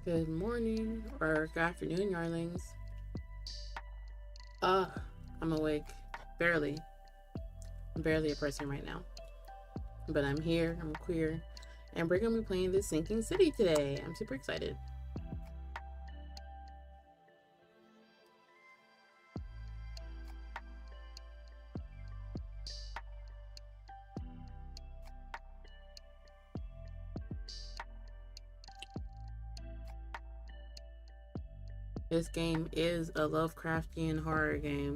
Good morning or good afternoon, yarlings. I'm awake. Barely. I'm barely a person right now. But I'm here, I'm queer, and we're gonna be playing this Sinking City today. I'm super excited. This game is a Lovecraftian horror game.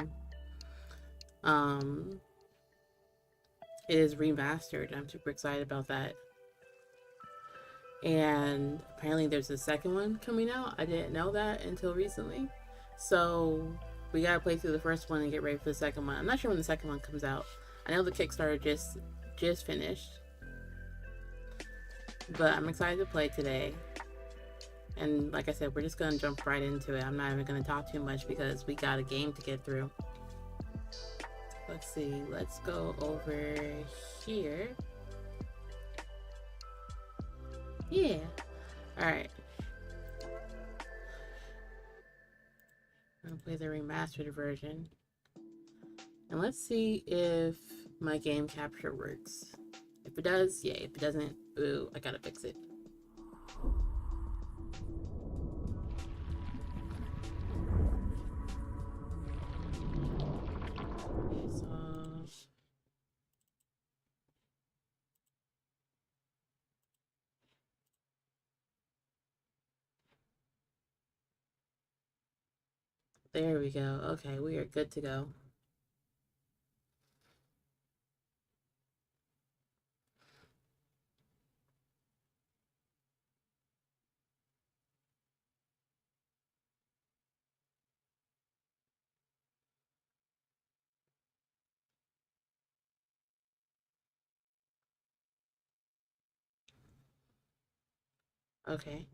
It is remastered. I'm super excited about that. And apparently there's a second one coming out. I didn't know that until recently. So we gotta play through the first one and get ready for the second one. I'm not sure when the second one comes out. I know the Kickstarter just finished. But I'm excited to play today. And like I said, we're just going to jump right into it. I'm not even going to talk too much because we got a game to get through. Let's see. Let's go over here. Yeah. Alright. I'm going to play the remastered version. And let's see if my game capture works. If it does, yay. If it doesn't, ooh, I gotta fix it. There we go. Okay, we are good to go. Okay.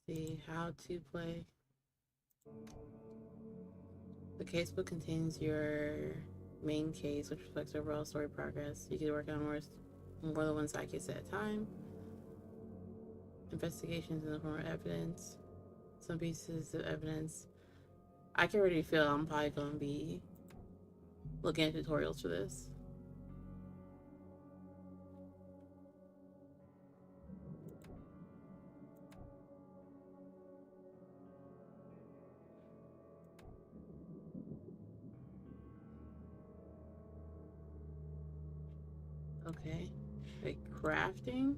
See how to play. The casebook contains your main case, which reflects overall story progress. You can work on more than one side case at a time. Investigations in the form of evidence. Some pieces of evidence. I can already feel I'm probably going to be looking at tutorials for this. Okay. Like crafting?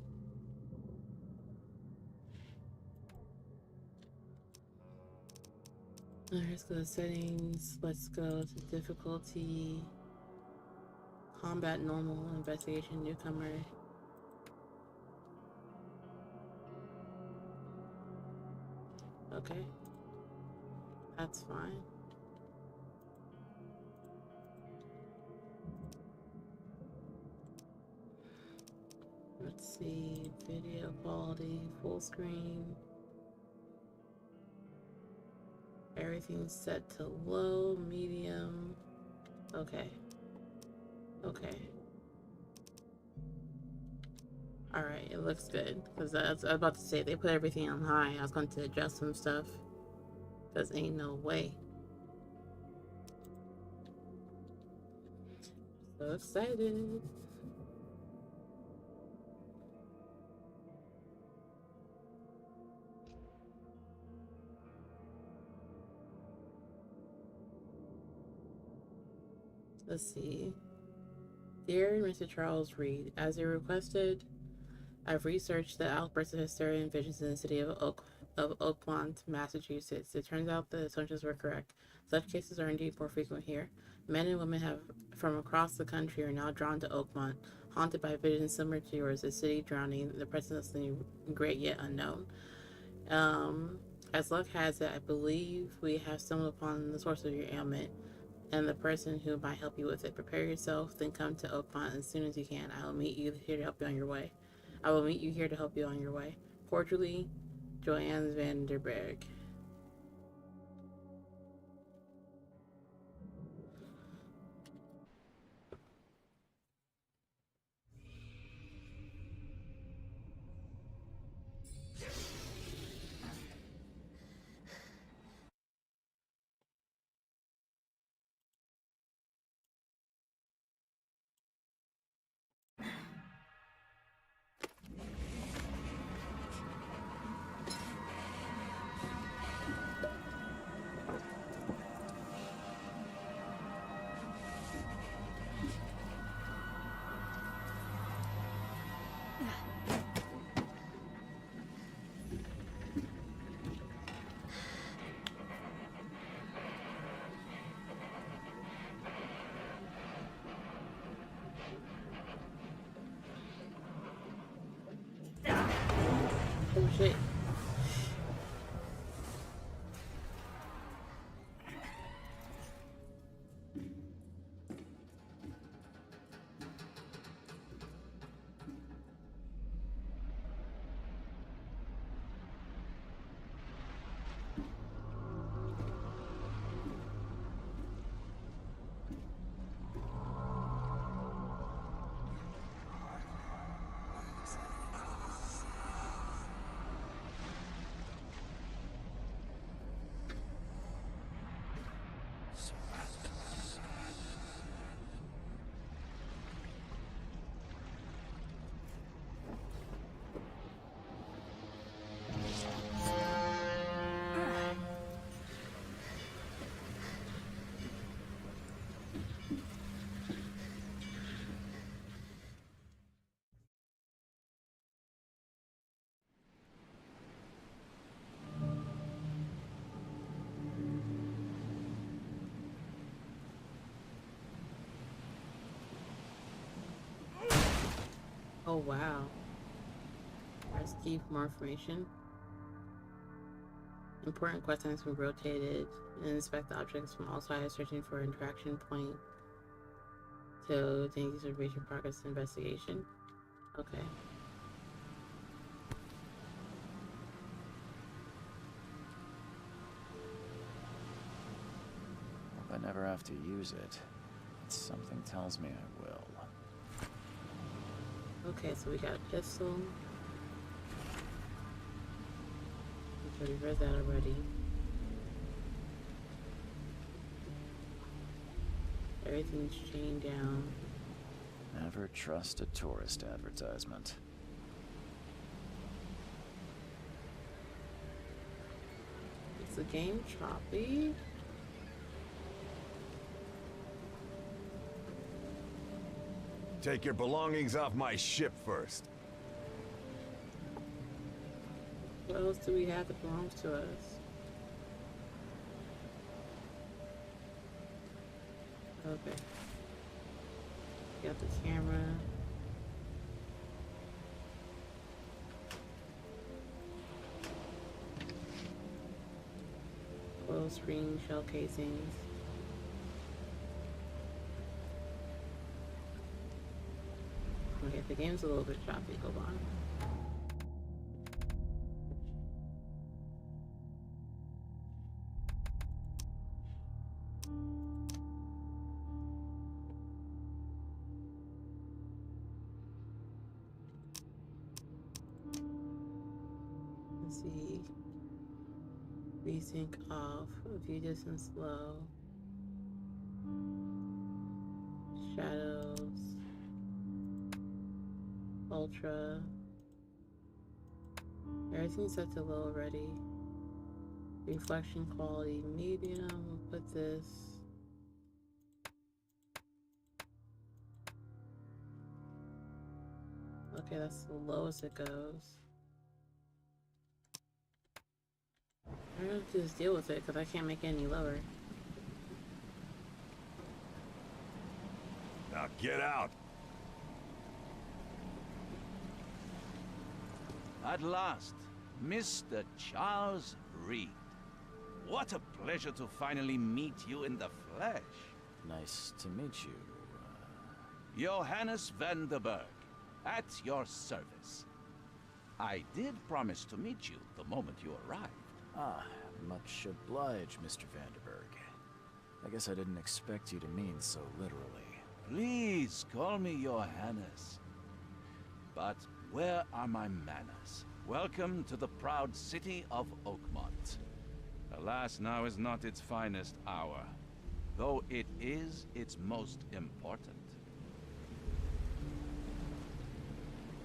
Alright, let's go to settings. Let's go to difficulty. Combat normal. Investigation newcomer. Okay. That's fine. Let's see. Video quality. Full screen. Everything's set to low, medium. Okay. Okay. Alright, it looks good. Because I was about to say, they put everything on high. I was going to adjust some stuff. Because ain't no way. So excited. Let's see. Dear Mr. Charles Reed, as you requested, I've researched the outbursts of hysteria and visions in the city of Oakmont, Massachusetts. It turns out the assumptions were correct. Such cases are indeed more frequent here. Men and women from across the country are now drawn to Oakmont, haunted by visions similar to yours, a city drowning in the presence of something great yet unknown. As luck has it, I believe we have stumbled upon the source of your ailment and the person who might help you with it. Prepare yourself, then come to Oakmont as soon as you can. I will meet you here to help you on your way. I will meet you here to help you on your way. Cordially, Joanne Vanderberg. Oh shit. Oh wow. Press key for more information. Important quest items can be rotated and inspect the objects from all sides, searching for an interaction point to thank you for reaching progress in investigation. Okay. Hope I never have to use it. Something tells me I will. Okay, so we got a pistol. We read that already. Everything's chained down. Never trust a tourist advertisement. Is the game choppy? Take your belongings off my ship first. What else do we have that belongs to us? Okay. Got the camera. Closed screen shell casings. Okay, the game's a little bit choppy. Hold on. Let's see. Resync off. View distance low. Shadows. Ultra. Everything's set to low already. Reflection quality medium. We'll put this. Okay, that's the lowest it goes. I'm gonna have to just deal with it because I can't make it any lower. Now get out. At last, Mr. Charles Reed. What a pleasure to finally meet you in the flesh. Nice to meet you. Johannes van der Berg, at your service. I did promise to meet you the moment you arrived. Ah, much obliged, Mr. Vanderberg. I guess I didn't expect you to mean so literally. Please call me Johannes. But where are my manners? Welcome to the proud city of Oakmont. Alas, now is not its finest hour, though it is its most important.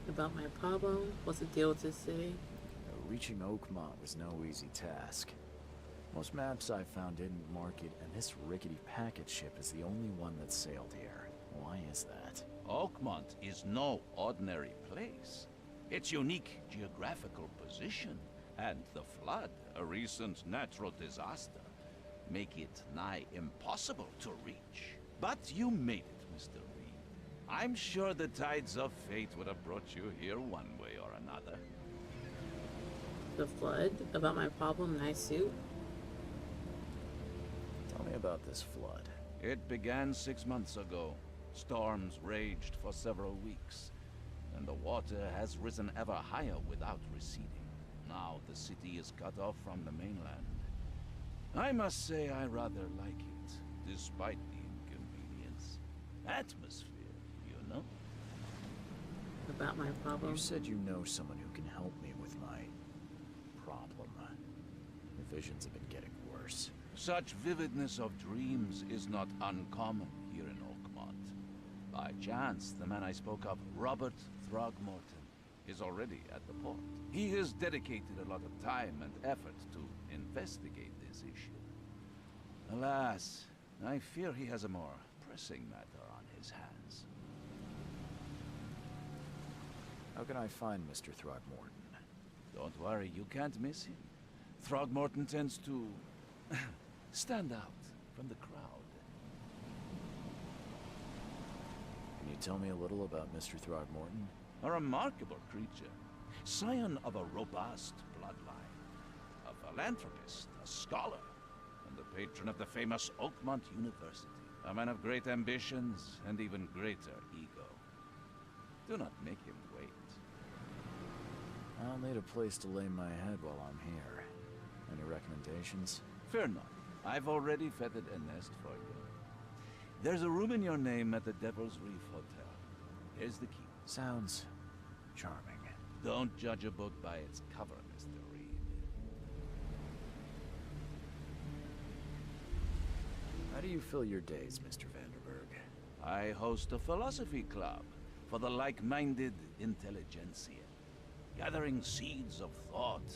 About my problem? What's the deal with this city? Reaching Oakmont was no easy task. Most maps I found didn't mark it, and this rickety packet ship is the only one that sailed here. Why is that? Oakmont is no ordinary place. Its unique geographical position and the flood, a recent natural disaster, make it nigh impossible to reach. But you made it, Mr. Reed. I'm sure the tides of fate would have brought you here one way or another. The flood? About my problem? Nice suit? Tell me about this flood. It began 6 months ago. Storms raged for several weeks, and the water has risen ever higher without receding. Now the city is cut off from the mainland. I must say I rather like it, despite the inconvenience. Atmosphere, you know? About my problem? You said you know someone who can help me with my problem. The visions have been getting worse. Such vividness of dreams is not uncommon here in Oakmont. By chance, the man I spoke of, Robert Throgmorton, is already at the port. He has dedicated a lot of time and effort to investigate this issue. Alas, I fear he has a more pressing matter on his hands. How can I find Mr. Throgmorton? Don't worry, you can't miss him. Throgmorton tends to stand out from the crowd. Can you tell me a little about Mr. Throgmorton? A remarkable creature, scion of a robust bloodline, a philanthropist, a scholar, and the patron of the famous Oakmont University. A man of great ambitions and even greater ego. Do not make him wait. I'll need a place to lay my head while I'm here. Any recommendations? Fear not. I've already feathered a nest for you. There's a room in your name at the Devil's Reef Hotel. Here's the key. Sounds charming. Don't judge a book by its cover, Mr. Reed. How do you fill your days, Mr. Vanderberg? I host a philosophy club for the like-minded intelligentsia, gathering seeds of thought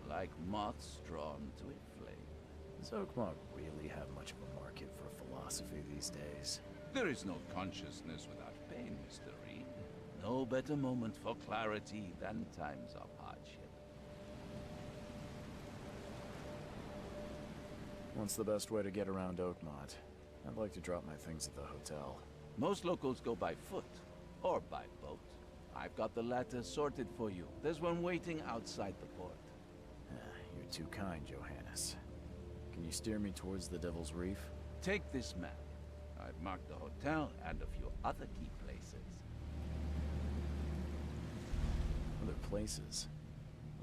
like moths drawn to a flame. Does Oakmont really have much of a market for philosophy these days? There is no consciousness without pain, Mr. Reed. No better moment for clarity than times of hardship. What's the best way to get around Oakmont? I'd like to drop my things at the hotel. Most locals go by foot or by boat. I've got the latter sorted for you. There's one waiting outside the port. You're too kind, Johannes. Can you steer me towards the Devil's Reef? Take this map. I've marked the hotel and a few other key places. Other places?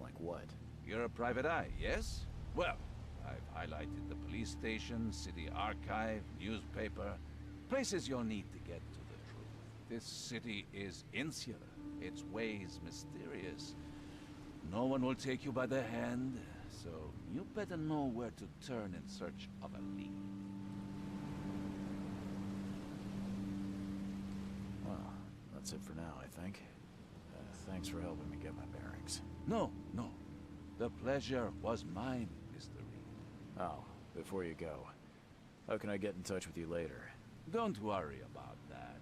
Like what? You're a private eye, yes? Well, I've highlighted the police station, city archive, newspaper, places you'll need to get to the truth. This city is insular, its ways mysterious. No one will take you by the hand, so you better know where to turn in search of a lead. Well, that's it for now, I think. Thanks for helping me get my bearings. No. The pleasure was mine, Mr. Reed. Oh, before you go, how can I get in touch with you later? Don't worry about that.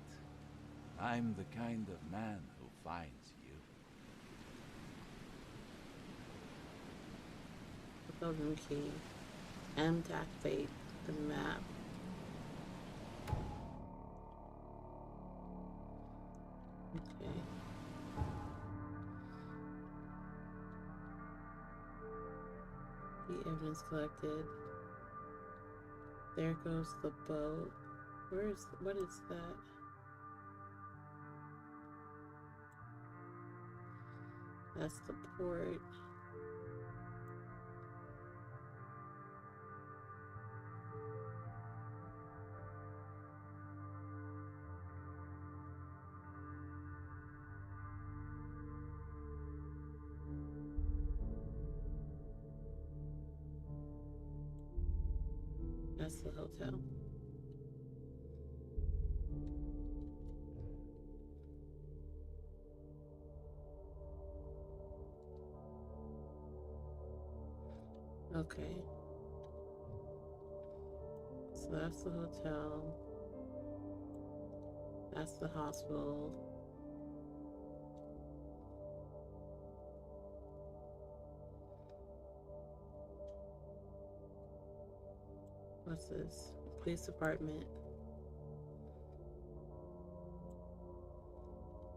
I'm the kind of man who finds you. The building key. M to activate the map. Okay. The evidence collected. There goes the boat. What is that? That's the port. That's the hotel. Okay. So that's the hotel. That's the hospital. What's this? Police department.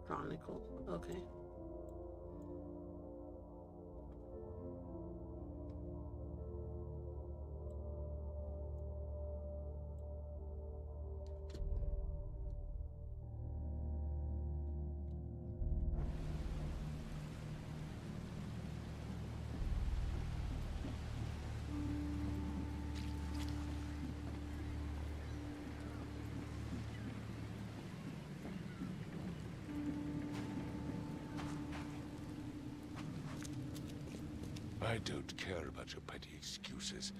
Chronicle. Okay. I don't care about your petty excuses.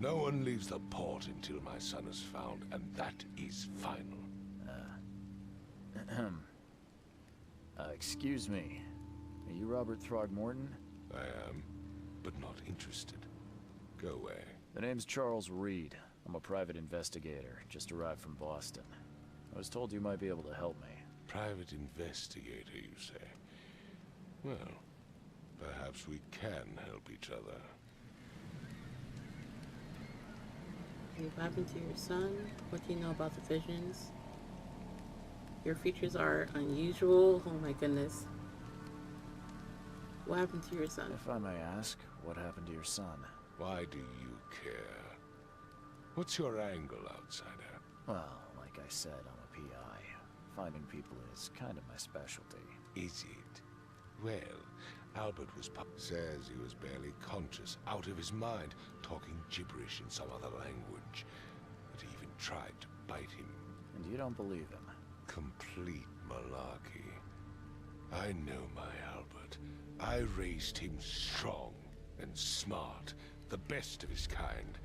No one leaves the port until my son is found, and that is final. Excuse me. Are you Robert Throgmorton? I am, but not interested. Go away. The name's Charles Reed. I'm a private investigator, just arrived from Boston. I was told you might be able to help me. Private investigator, you say? Well, perhaps we can help each other. What happened to your son? What do you know about the visions? Your features are unusual. Oh my goodness. What happened to your son? If I may ask, what happened to your son? Why do you care? What's your angle, outsider? Well, like I said, I'm a PI. Finding people is kind of my specialty. Is it? Well, Albert says he was barely conscious, out of his mind, talking gibberish in some other language. That he even tried to bite him. And you don't believe him? Complete malarkey. I know my Albert. I raised him strong and smart, the best of his kind.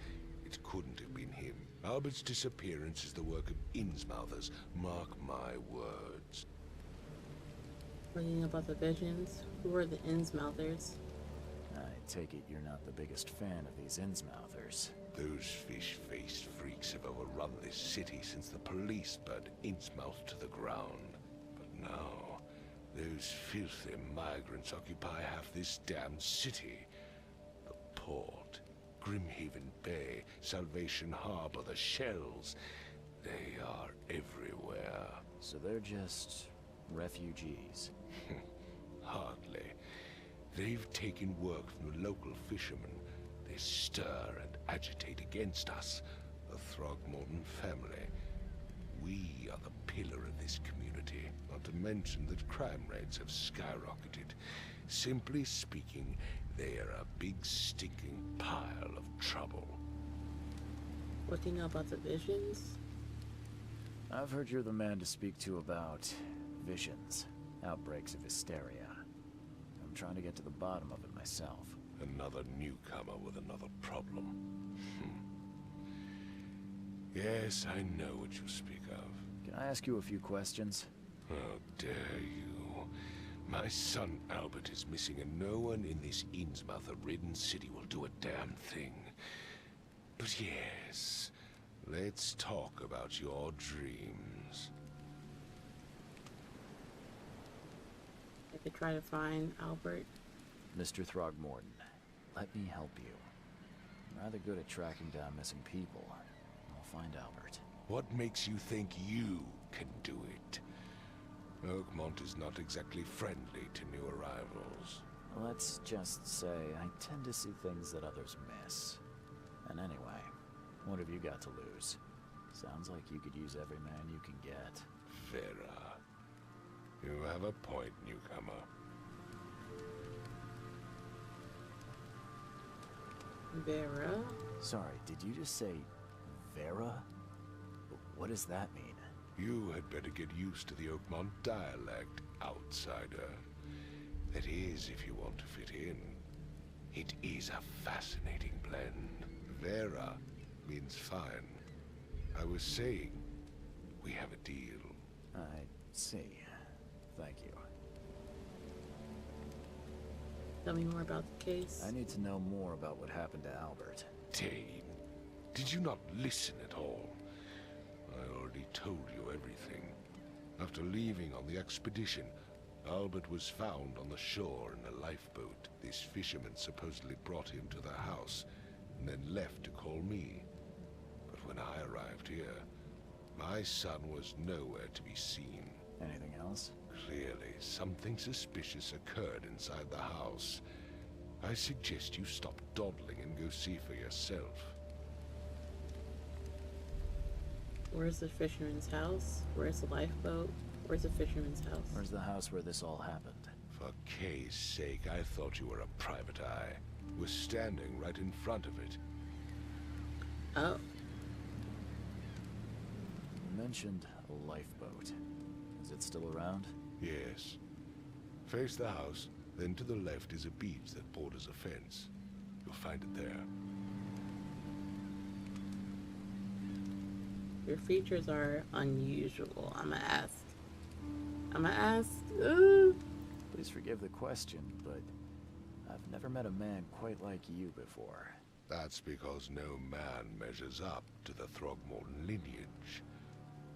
It couldn't have been him. Albert's disappearance is the work of Innsmouthers, mark my words. What do you know about the visions? Who are the Innsmouthers? I take it you're not the biggest fan of these Innsmouthers. Those fish-faced freaks have overrun this city since the police burned Innsmouth to the ground. no. Those filthy migrants occupy half this damned city. The port, Grimhaven Bay, Salvation Harbor, the shells. They are everywhere. So they're just refugees. Hardly. They've taken work from the local fishermen. They stir and agitate against us, the Throgmorton family. We are the pillar of this community, not to mention that crime rates have skyrocketed. Simply speaking, they are a big stinking pile of trouble. What do you know about the visions? I've heard you're the man to speak to about visions, outbreaks of hysteria. I'm trying to get to the bottom of it myself. Another newcomer with another problem. Yes, I know what you speak of. Can I ask you a few questions? How dare you? My son Albert is missing, and no one in this Innsmouth-ridden city will do a damn thing. But yes, let's talk about your dreams. I could try to find Albert. Mr. Throgmorton, let me help you. I'm rather good at tracking down missing people. I'll find Albert. What makes you think you can do it? Oakmont is not exactly friendly to new arrivals. Let's just say I tend to see things that others miss. And anyway, what have you got to lose? Sounds like you could use every man you can get. Vera. You have a point, newcomer. Vera? Sorry, did you just say Vera? What does that mean? You had better get used to the Oakmont dialect, outsider. That is, if you want to fit in. It is a fascinating blend. Vera means fine. I was saying, we have a deal. I see. Thank you. Tell me more about the case. I need to know more about what happened to Albert. Dane, did you not listen at all? I already told you everything. After leaving on the expedition, Albert was found on the shore in a lifeboat. This fisherman supposedly brought him to the house, and then left to call me. But when I arrived here, my son was nowhere to be seen. Anything else? Clearly, something suspicious occurred inside the house. I suggest you stop dawdling and go see for yourself. Where's the fisherman's house? Where's the lifeboat? Where's the fisherman's house? Where's the house where this all happened? For Kay's sake, I thought you were a private eye. We're standing right in front of it. Oh. You mentioned a lifeboat. Is it still around? Yes. Face the house, then to the left is a beach that borders a fence. You'll find it there. Your features are unusual. I'ma ask. Please forgive the question, but I've never met a man quite like you before. That's because no man measures up to the Throgmorton lineage.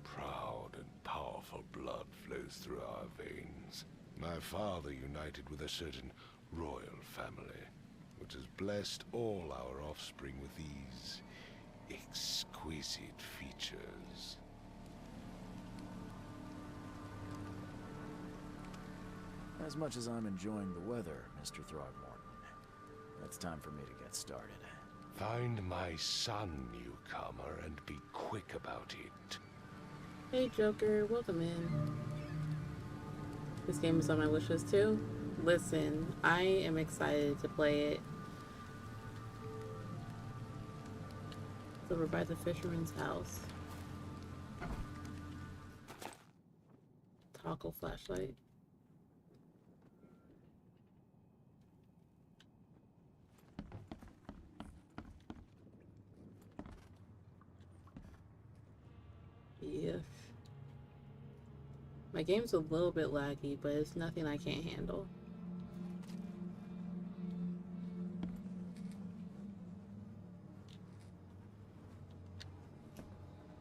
Proud and powerful blood flows through our veins. My father united with a certain royal family, which has blessed all our offspring with these exquisite features. As much as I'm enjoying the weather, Mr. Throgmorton, it's time for me to get started. Find my son, newcomer, and be quick about it. Hey Joker, welcome in. This game is on my wish list too. Listen, I am excited to play it. It's over by the fisherman's house. Toggle flashlight. Yeah. My game's a little bit laggy, but it's nothing I can't handle.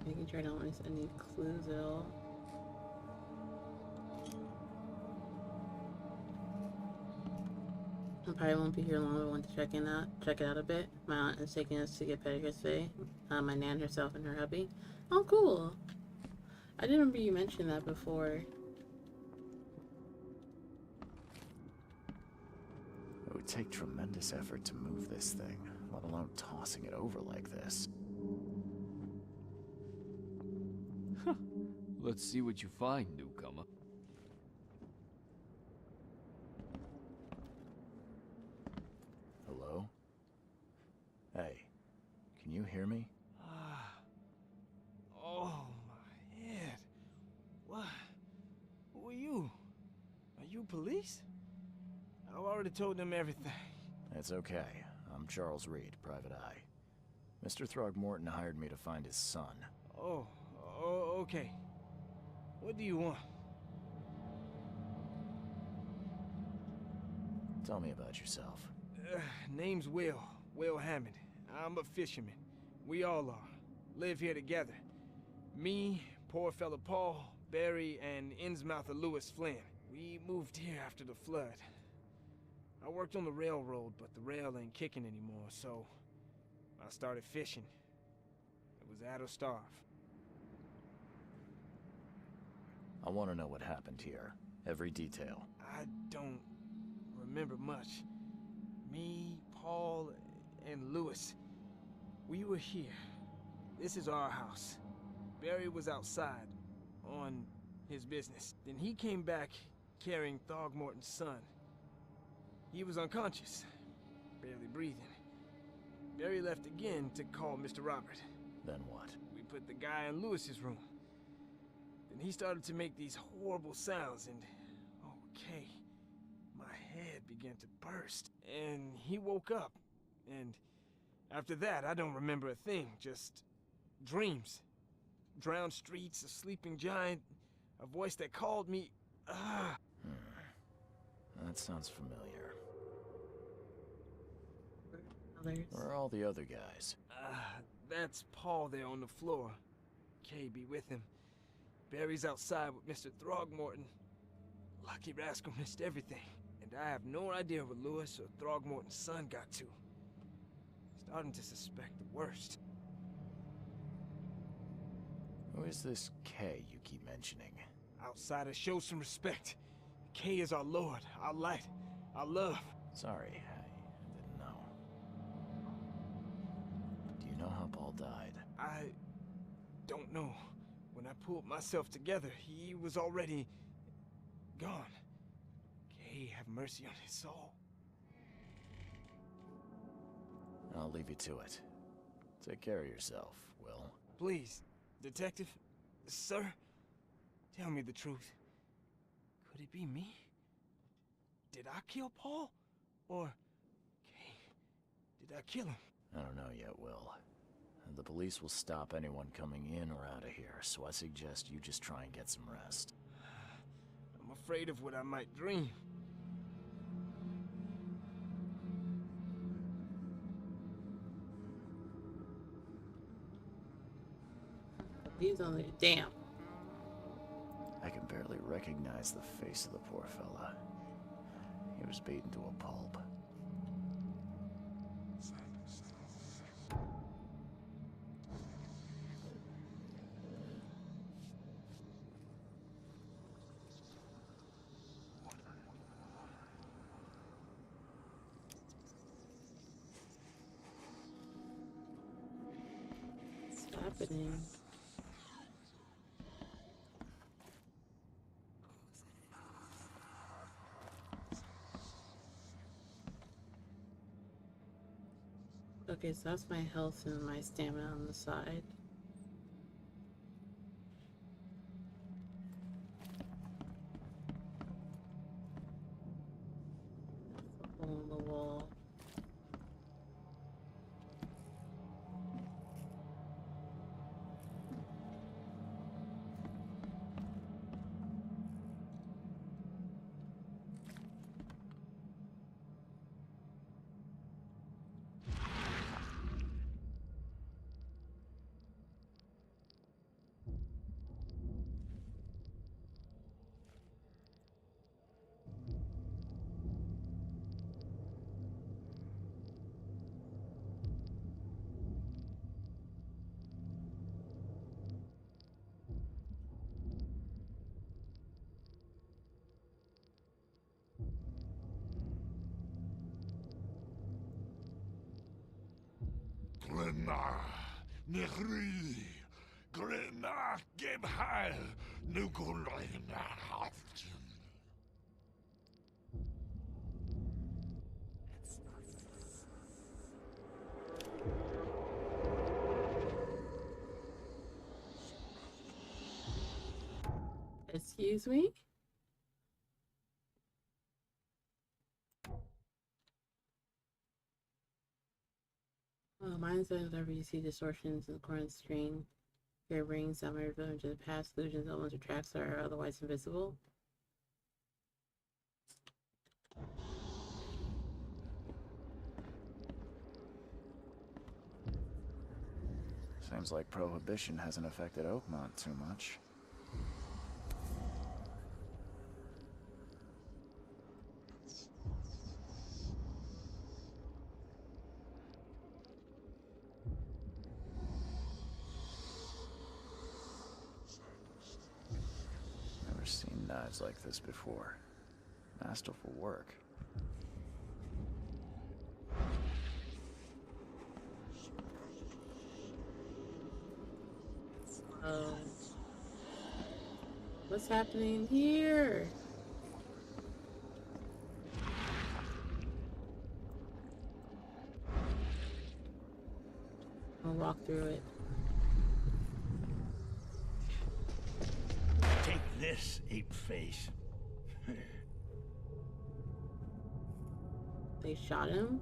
Making sure I don't miss any clues at all. probably won't be here long. I want to check it out a bit. My aunt is taking us to get pedicures today. My nan herself and her hubby. Oh, cool. I didn't remember you mentioned that before. It would take tremendous effort to move this thing, let alone tossing it over like this. Let's see what you find, newcomer. Hello? Hey, can you hear me? Oh, my head. What? Who are you? Are you police? I've already told them everything. It's okay. I'm Charles Reed, Private Eye. Mr. Throgmorton hired me to find his son. Oh, okay. What do you want? Tell me about yourself. Name's Will Hammond. I'm a fisherman. We all are. Live here together. Me, poor fella Paul, Barry, and Innsmouther Lewis Flynn. We moved here after the flood. I worked on the railroad, but the rail ain't kicking anymore, so I started fishing. It was at or starve. I want to know what happened here. Every detail. I don't remember much. Me, Paul, and Lewis, we were here. This is our house. Barry was outside, on his business. Then he came back carrying Throgmorton's son. He was unconscious, barely breathing. Barry left again to call Mr. Robert. Then what? We put the guy in Lewis's room. Then he started to make these horrible sounds and, okay, my head began to burst. And he woke up. And after that, I don't remember a thing, just dreams. Drowned streets, a sleeping giant, a voice that called me. That sounds familiar. Others. Where are all the other guys? That's Paul there on the floor. Kay be with him. Barry's outside with Mr. Throgmorton. Lucky rascal missed everything. And I have no idea where Lewis or Throgmorton's son got to. Starting to suspect the worst. Who is this K you keep mentioning? Outsiders, show some respect. Kay is our lord, our light, our love. Sorry, I didn't know. Do you know how Paul died? I don't know. When I pulled myself together, he was already gone. Kay, have mercy on his soul. I'll leave you to it. Take care of yourself, Will. Please, detective, sir, tell me the truth. Could it be me? Did I kill Paul? Or, Kay, did I kill him? I don't know yet, Will. The police will stop anyone coming in or out of here, so I suggest you just try and get some rest. I'm afraid of what I might dream. He's only damn. I can barely recognize the face of the poor fella. He was beaten to a pulp. What's happening? Okay, so that's my health and my stamina on the side. That's a hole in the wall. Ma, Nehri, Grena, Gebheil, Nukulina, Excuse me? Mine says whenever you see distortions in the corner of the screen, your rings that may reveal into the past, illusions, elements, or tracks that are otherwise invisible. Seems like Prohibition hasn't affected Oakmont too much. Never seen knives like this before. Masterful work. Oh. What's happening here? I'll walk through it. Take this, ape-face. They shot him?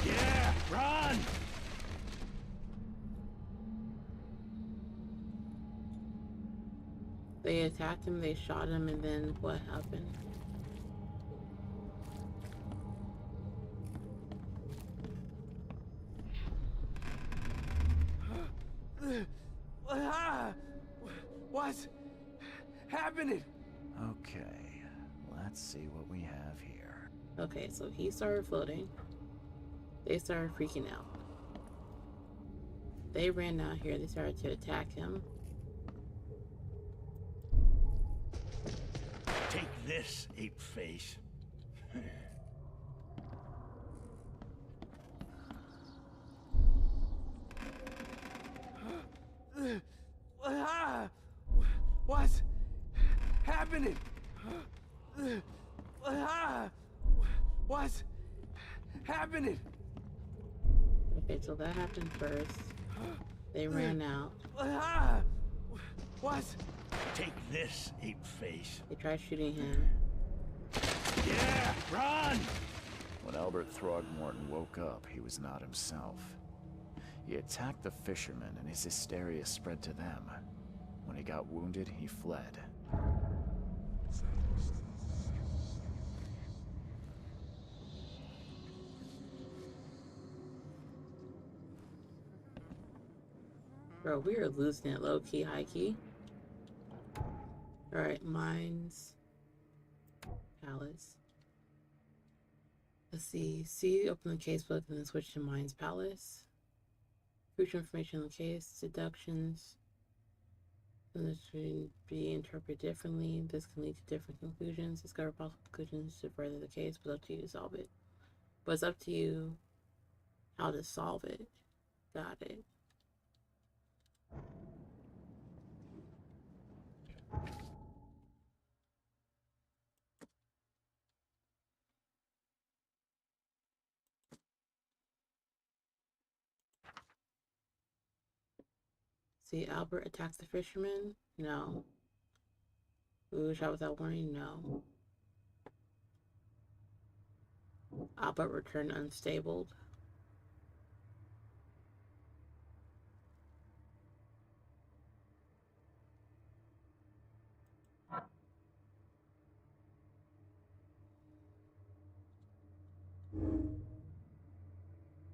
Yeah, run! They attacked him, they shot him, and then what happened? What's happening? Okay, let's see what we have here. Okay, so he started floating. They started freaking out. They ran out here, they started to attack him. Take this, ape-face. What's happening? What's happening? Okay, so that happened first. They ran out. What's... Take this, ape-face. They tried shooting him. Yeah, run! When Albert Throgmorton woke up, he was not himself. He attacked the fishermen and his hysteria spread to them. When he got wounded, he fled. Bro, we are losing it low-key, high-key. Alright, Mines Palace. Let's see. See, open the casebook and then switch to Mines Palace. Crucial information on the case, deductions. And this should be interpreted differently. This can lead to different conclusions. Discover possible conclusions to further the case, but it's up to you to solve it. But it's up to you how to solve it. Got it. See, Albert attacks the fisherman? No. Ooh, shot without warning? No. Albert returned unstable.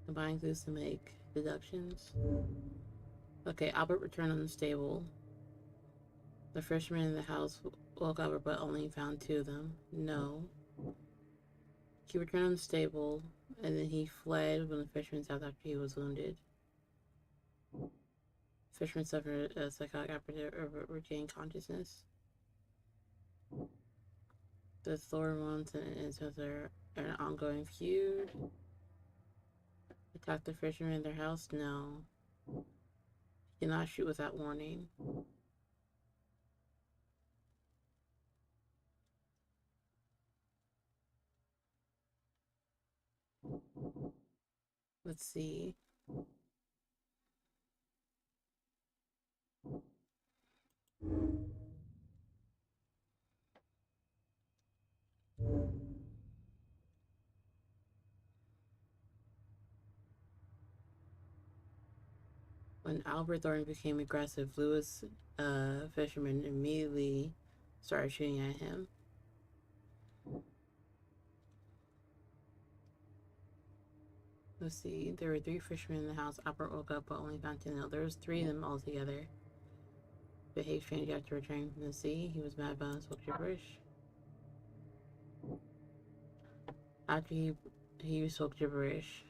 Combine clues to make deductions. Okay, Albert returned unstable. The fisherman in the house woke Albert but only found 2 of them. No. He returned unstable, and then he fled when the fisherman stopped after he was wounded. Fisherman suffered a psychotic after regained consciousness. The Thor Mountain is an ongoing feud. Attack the fishermen in their house? No. You cannot shoot without warning. Let's see. When Albert Thornton became aggressive, Lewis, fisherman, immediately started shooting at him. Let's see. There were 3 fishermen in the house. Albert woke up but only found 2. No, there was 3 of them altogether. Behaved strangely after returning from the sea. He was mad about and spoke gibberish. After he spoke gibberish.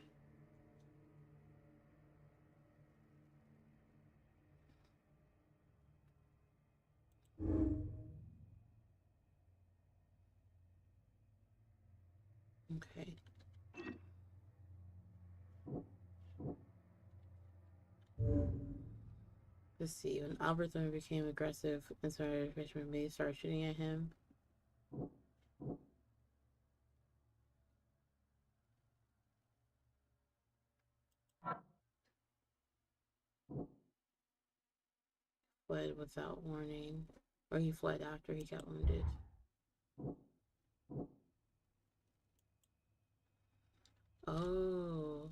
Okay. Let's see. When Albert Thornton became aggressive and started fisherman, they started shooting at him. Fled without warning. Or he fled after he got wounded. Oh.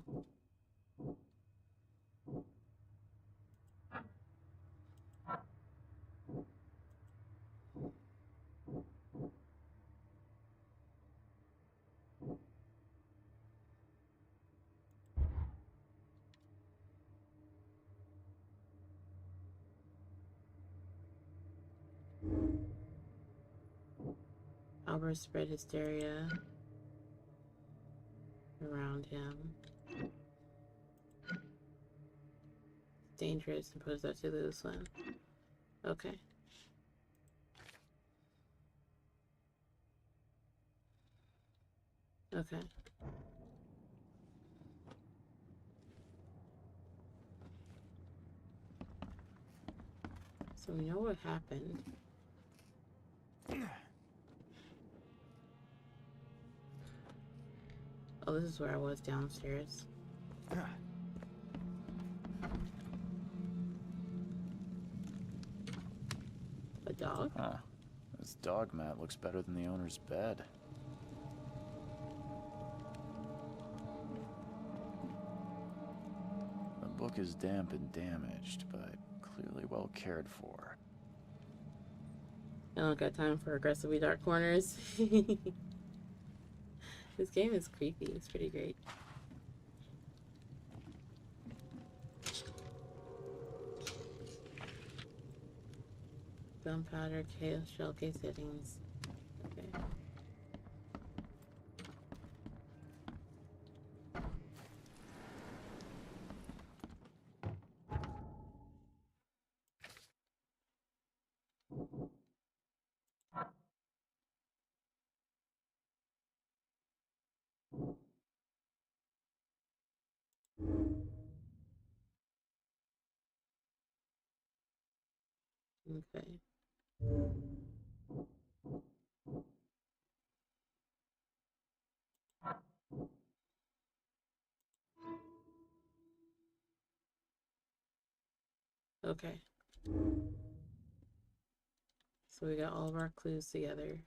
Albert spread hysteria around him. Dangerous and posed that to lose one. Okay. Okay. So we know what happened. Oh, this is where I was downstairs. A dog? Huh. This dog mat looks better than the owner's bed. The book is damp and damaged, but clearly well cared for. I don't got time for aggressively dark corners. This game is creepy. It's pretty great. Gunpowder, chaos, shell case settings. Okay. Okay. Okay. So we got all of our clues together.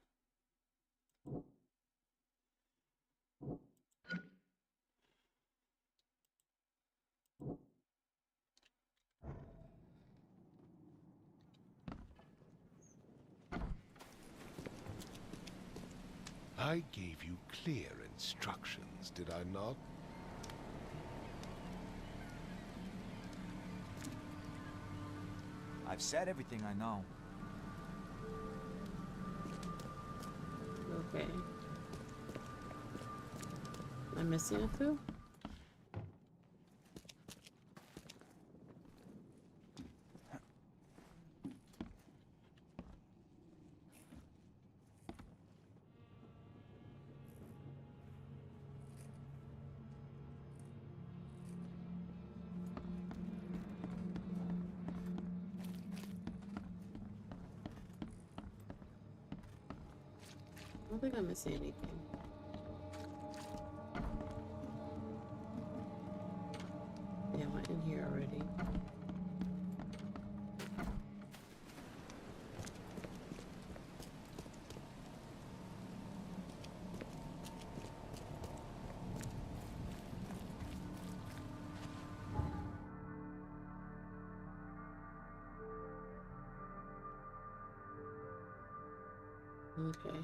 I gave you clear instructions, did I not? I've said everything I know. Okay. Am I missing a clue? don't think I'm missing anything. Yeah, I went in here already. Okay.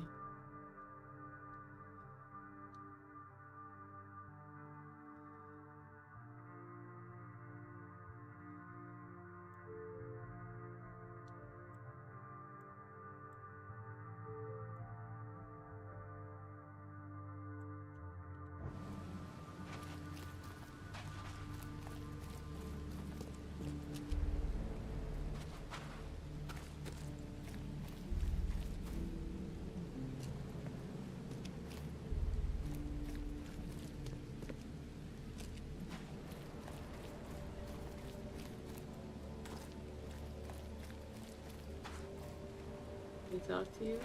Can we talk to you?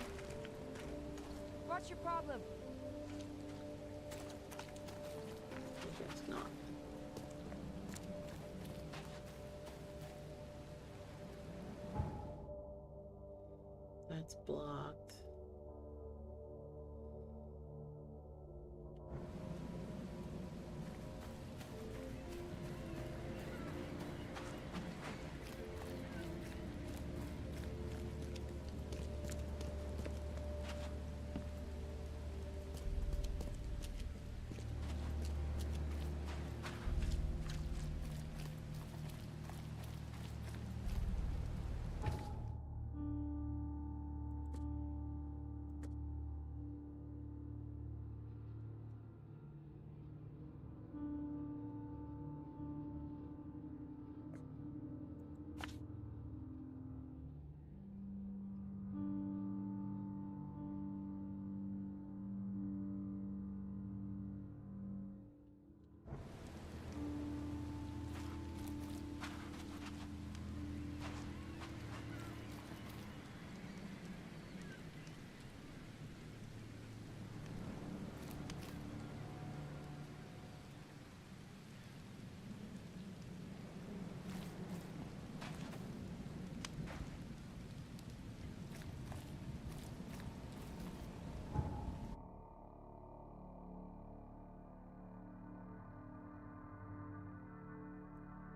What's your problem? I guess not. That's blocked.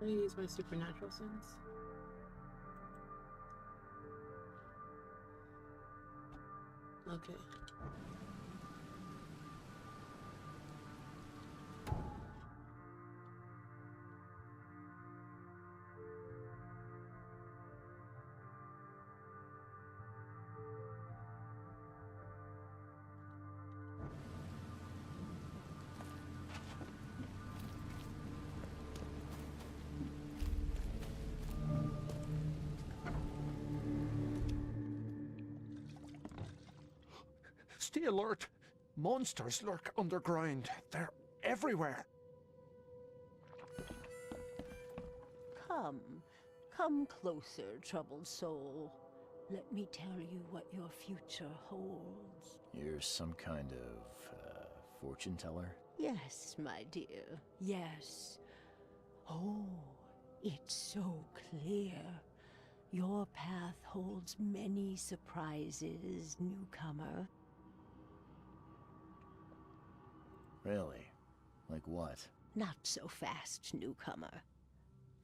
Let me use my supernatural sense. Okay. Stay alert. Monsters lurk underground. They're everywhere. Come closer, troubled soul. Let me tell you what your future holds. You're some kind of, fortune teller? Yes, my dear, yes. Oh, it's so clear. Your path holds many surprises, newcomer. Really? Like what? Not so fast, newcomer.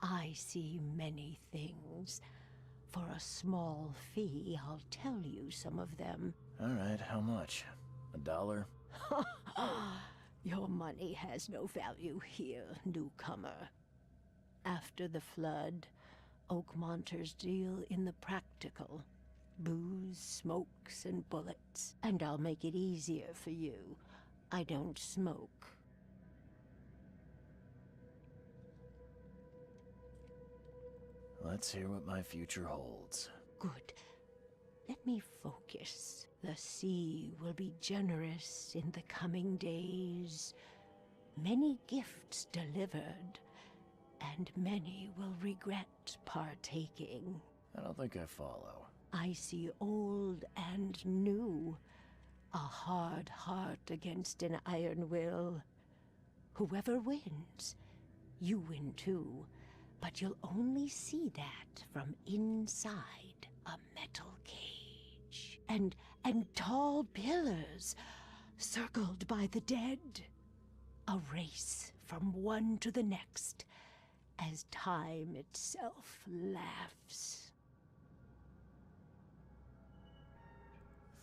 I see many things. For a small fee, I'll tell you some of them. All right, how much? $1? Your money has no value here, newcomer. After the flood, Oakmonters deal in the practical. Booze, smokes, and bullets. And I'll make it easier for you. I don't smoke. Let's hear what my future holds. Good. Let me focus. The sea will be generous in the coming days. Many gifts delivered, and many will regret partaking. I don't think I follow. I see old and new. A hard heart against an iron will. Whoever wins, you win too. But you'll only see that from inside a metal cage. And tall pillars circled by the dead. A race from one to the next as time itself laughs.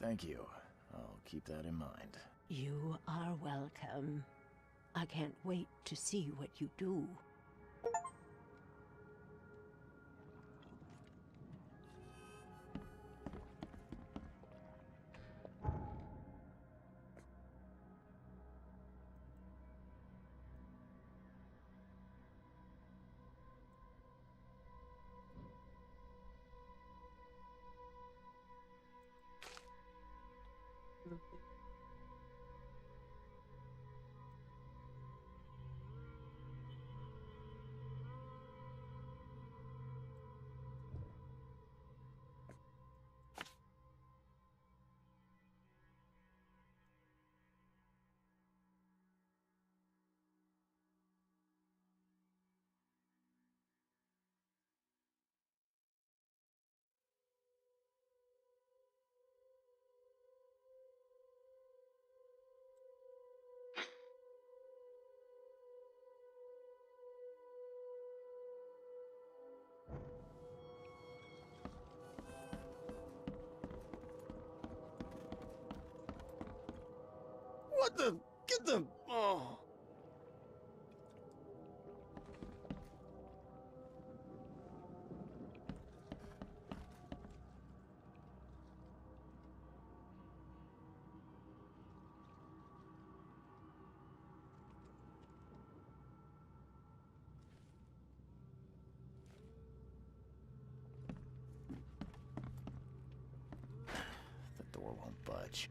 Thank you. I'll keep that in mind. You are welcome. I can't wait to see what you do. What the? Get them! Oh. The door won't budge.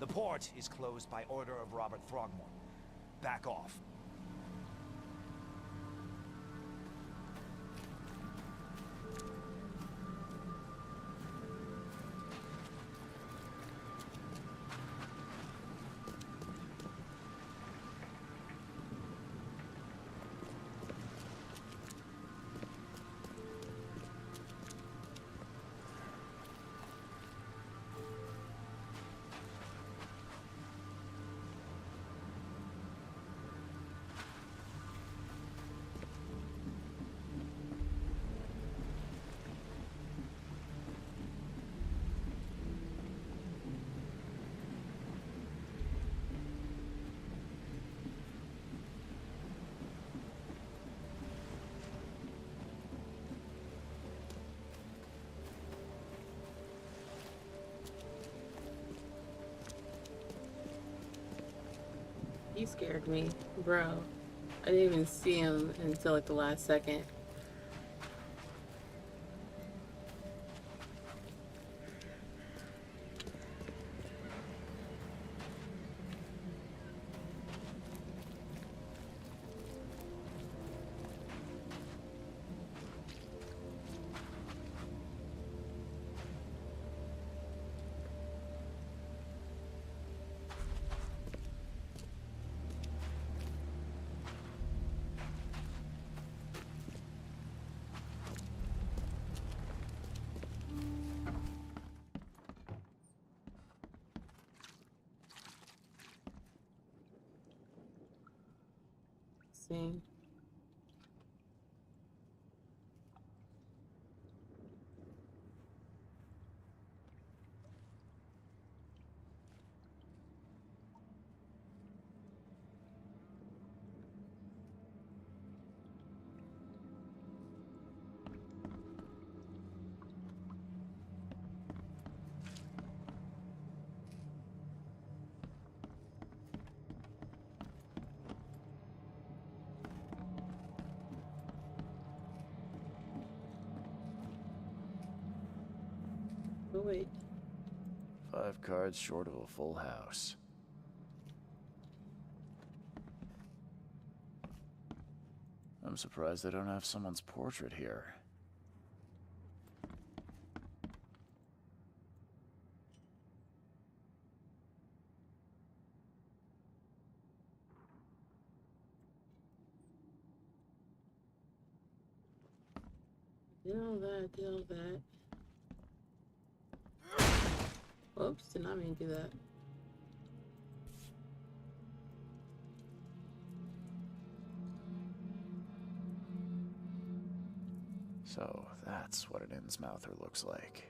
The port is closed by order of Robert Throgmorton. Back off. He scared me, bro. I didn't even see him until like the last second. See? Oh, wait. 5 cards short of a full house. I'm surprised they don't have someone's portrait here. Did all that, did all that. Oops, did not mean to do that. So that's what an Innsmouther looks like.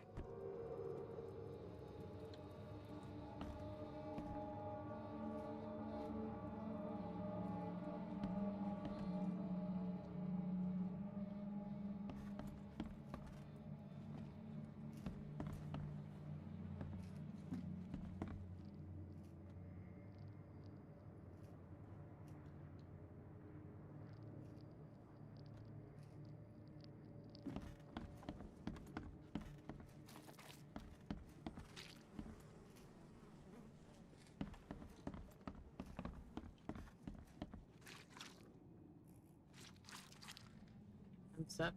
I'm stuck.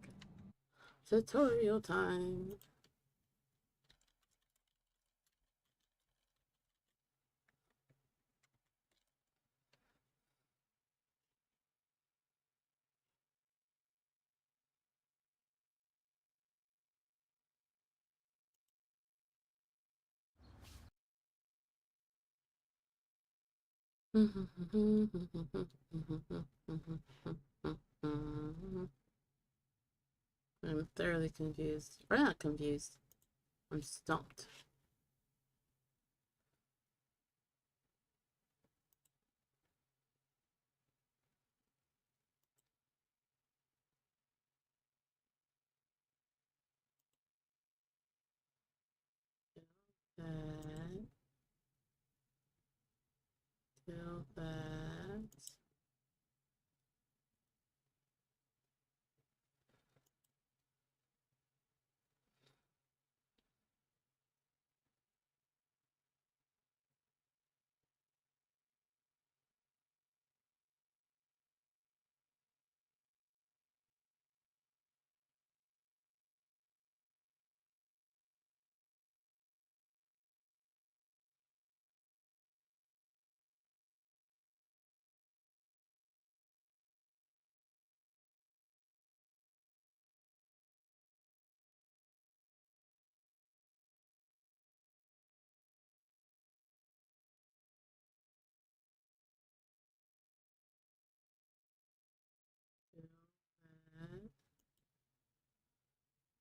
Tutorial time. I'm thoroughly confused. Or not confused. I'm stumped. That. Till that.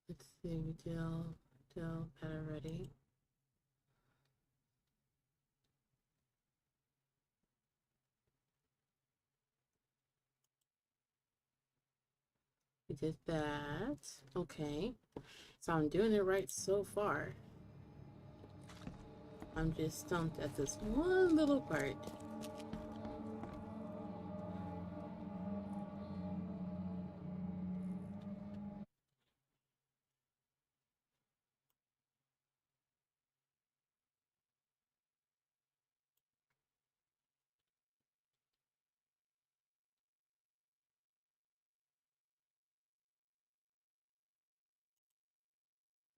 Let's see, we till that already. We did that. Okay. So I'm doing it right so far. I'm just stumped at this one little part.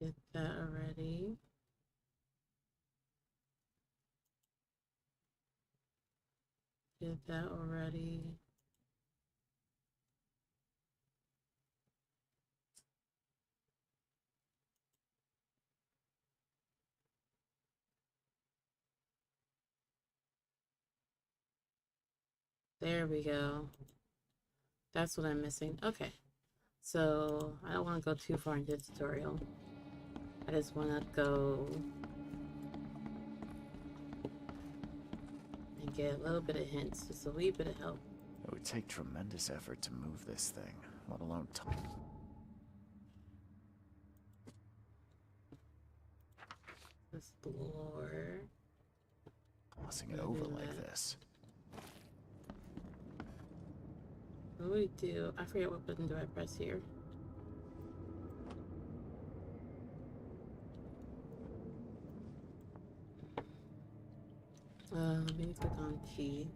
Did that already. Did that already. There we go. That's what I'm missing. Okay. So I don't want to go too far into the tutorial. I just want to go and get a little bit of hints, just a wee bit of help. It would take tremendous effort to move this thing, let alone time. Explore. Tossing it over like this. What do we do? I forget what button do I press here. Let me click on T.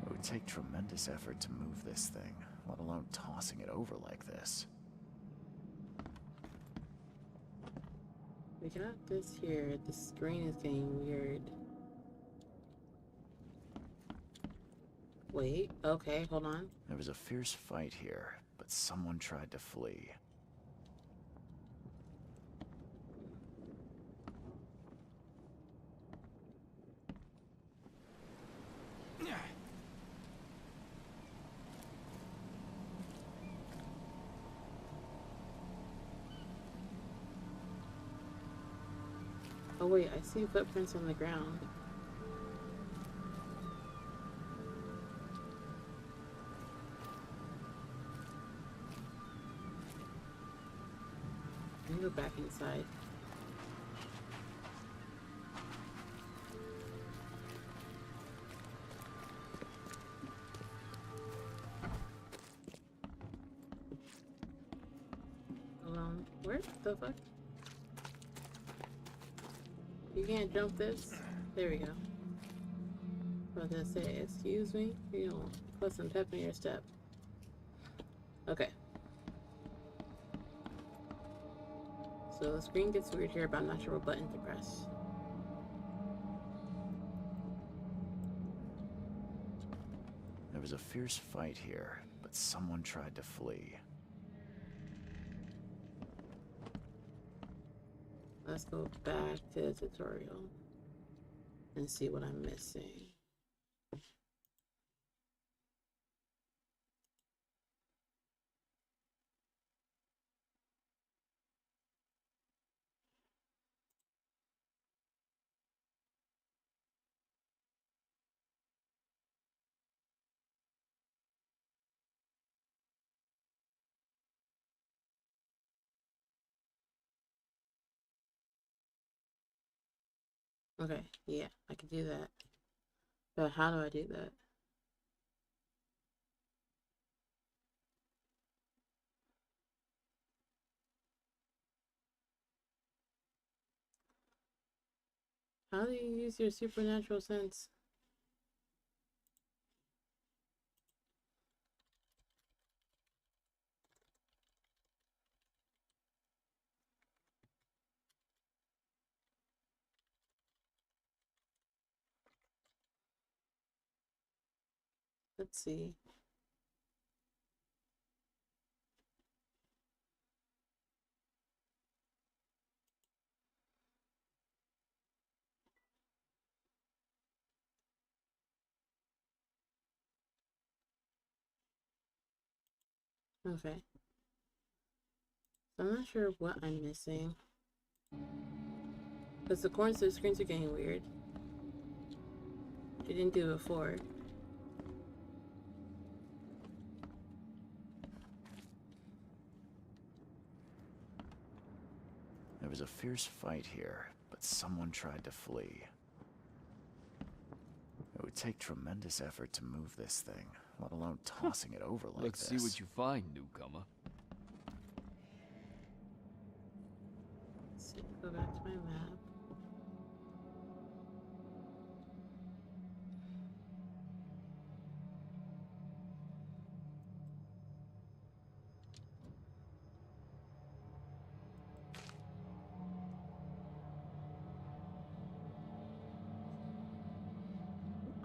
It would take tremendous effort to move this thing, let alone tossing it over like this. We got this here. The screen is getting weird. Wait, okay, hold on. There was a fierce fight here, but someone tried to flee. Oh wait, I see footprints on the ground. Let me go back inside. Hold on. Where the fuck? You can't jump this? There we go. I was gonna say, excuse me? You know, put some pep in your step. Okay. So the screen gets weird here, but I'm not sure what button to press. There was a fierce fight here, but someone tried to flee. Let's go back to the tutorial and see what I'm missing. Okay, yeah, I can do that. But how do I do that? How do you use your supernatural sense? Let's see. Okay. So I'm not sure what I'm missing. Because the corners of the screens are getting weird. I didn't do it before. There was a fierce fight here, but someone tried to flee. It would take tremendous effort to move this thing, let alone tossing it over like Let's this. see what you find, newcomer. Let's see, go back to my map.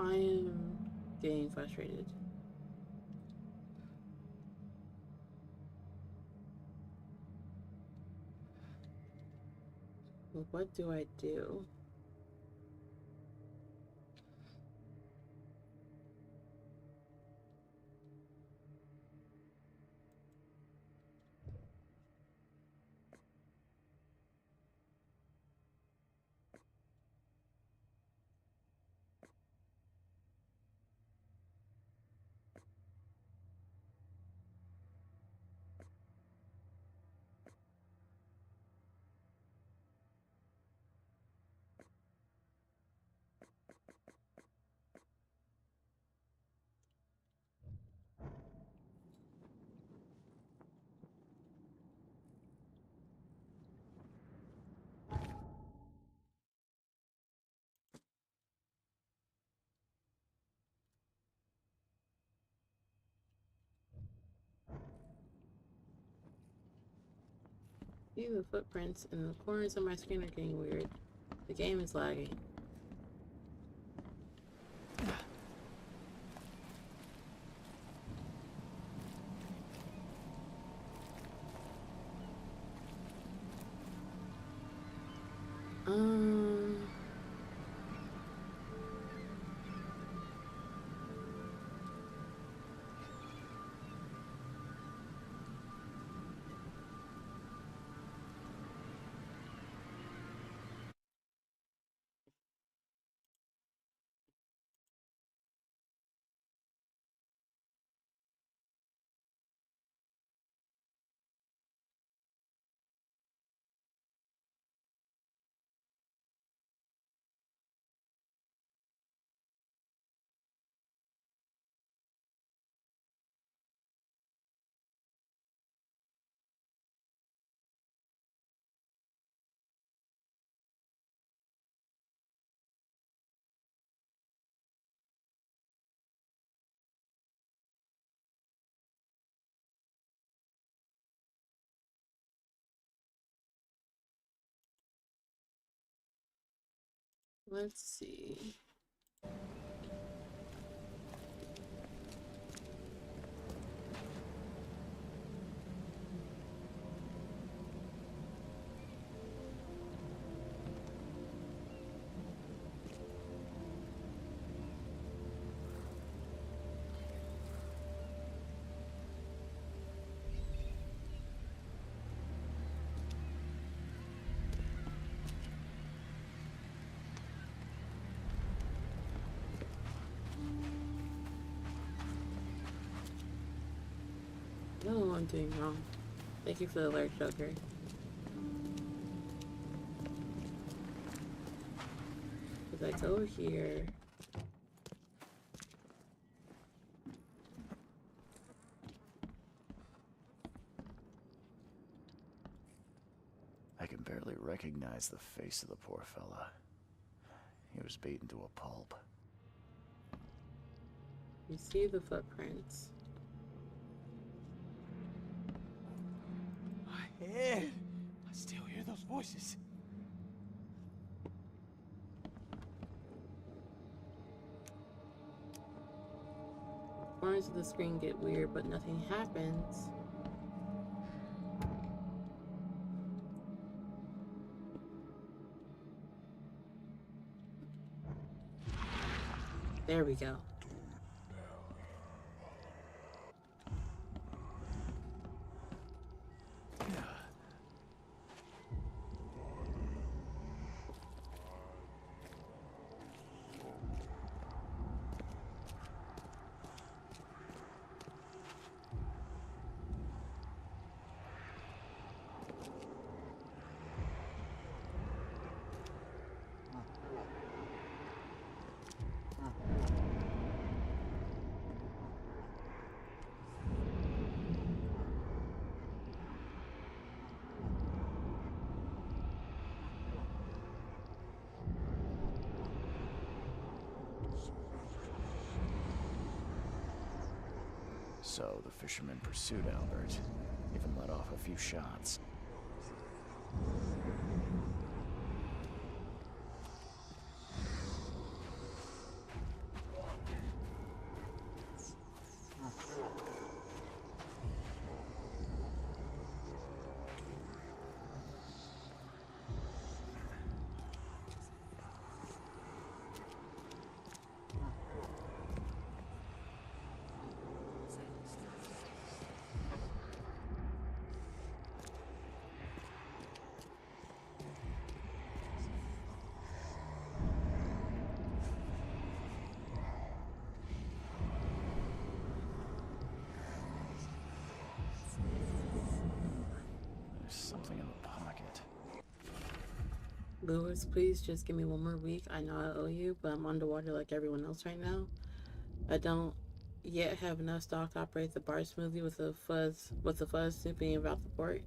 I am getting frustrated. What do I do? See, the footprints in the corners of my screen are getting weird. The game is lagging. Let's see. I don't know what I'm doing wrong. Thank you for the alert, Joker. Because I go here. I can barely recognize the face of the poor fella. He was beaten to a pulp. You see the footprints. My head! I still hear those voices. Corners of the screen get weird, but nothing happens. There we go. So the fisherman pursued Albert, even let off a few shots. Something in the pocket. Lewis, please just give me one more week. I know I owe you, but I'm underwater like everyone else right now. I don't yet have enough stock to operate the bar smoothly with the fuzz snooping about the port.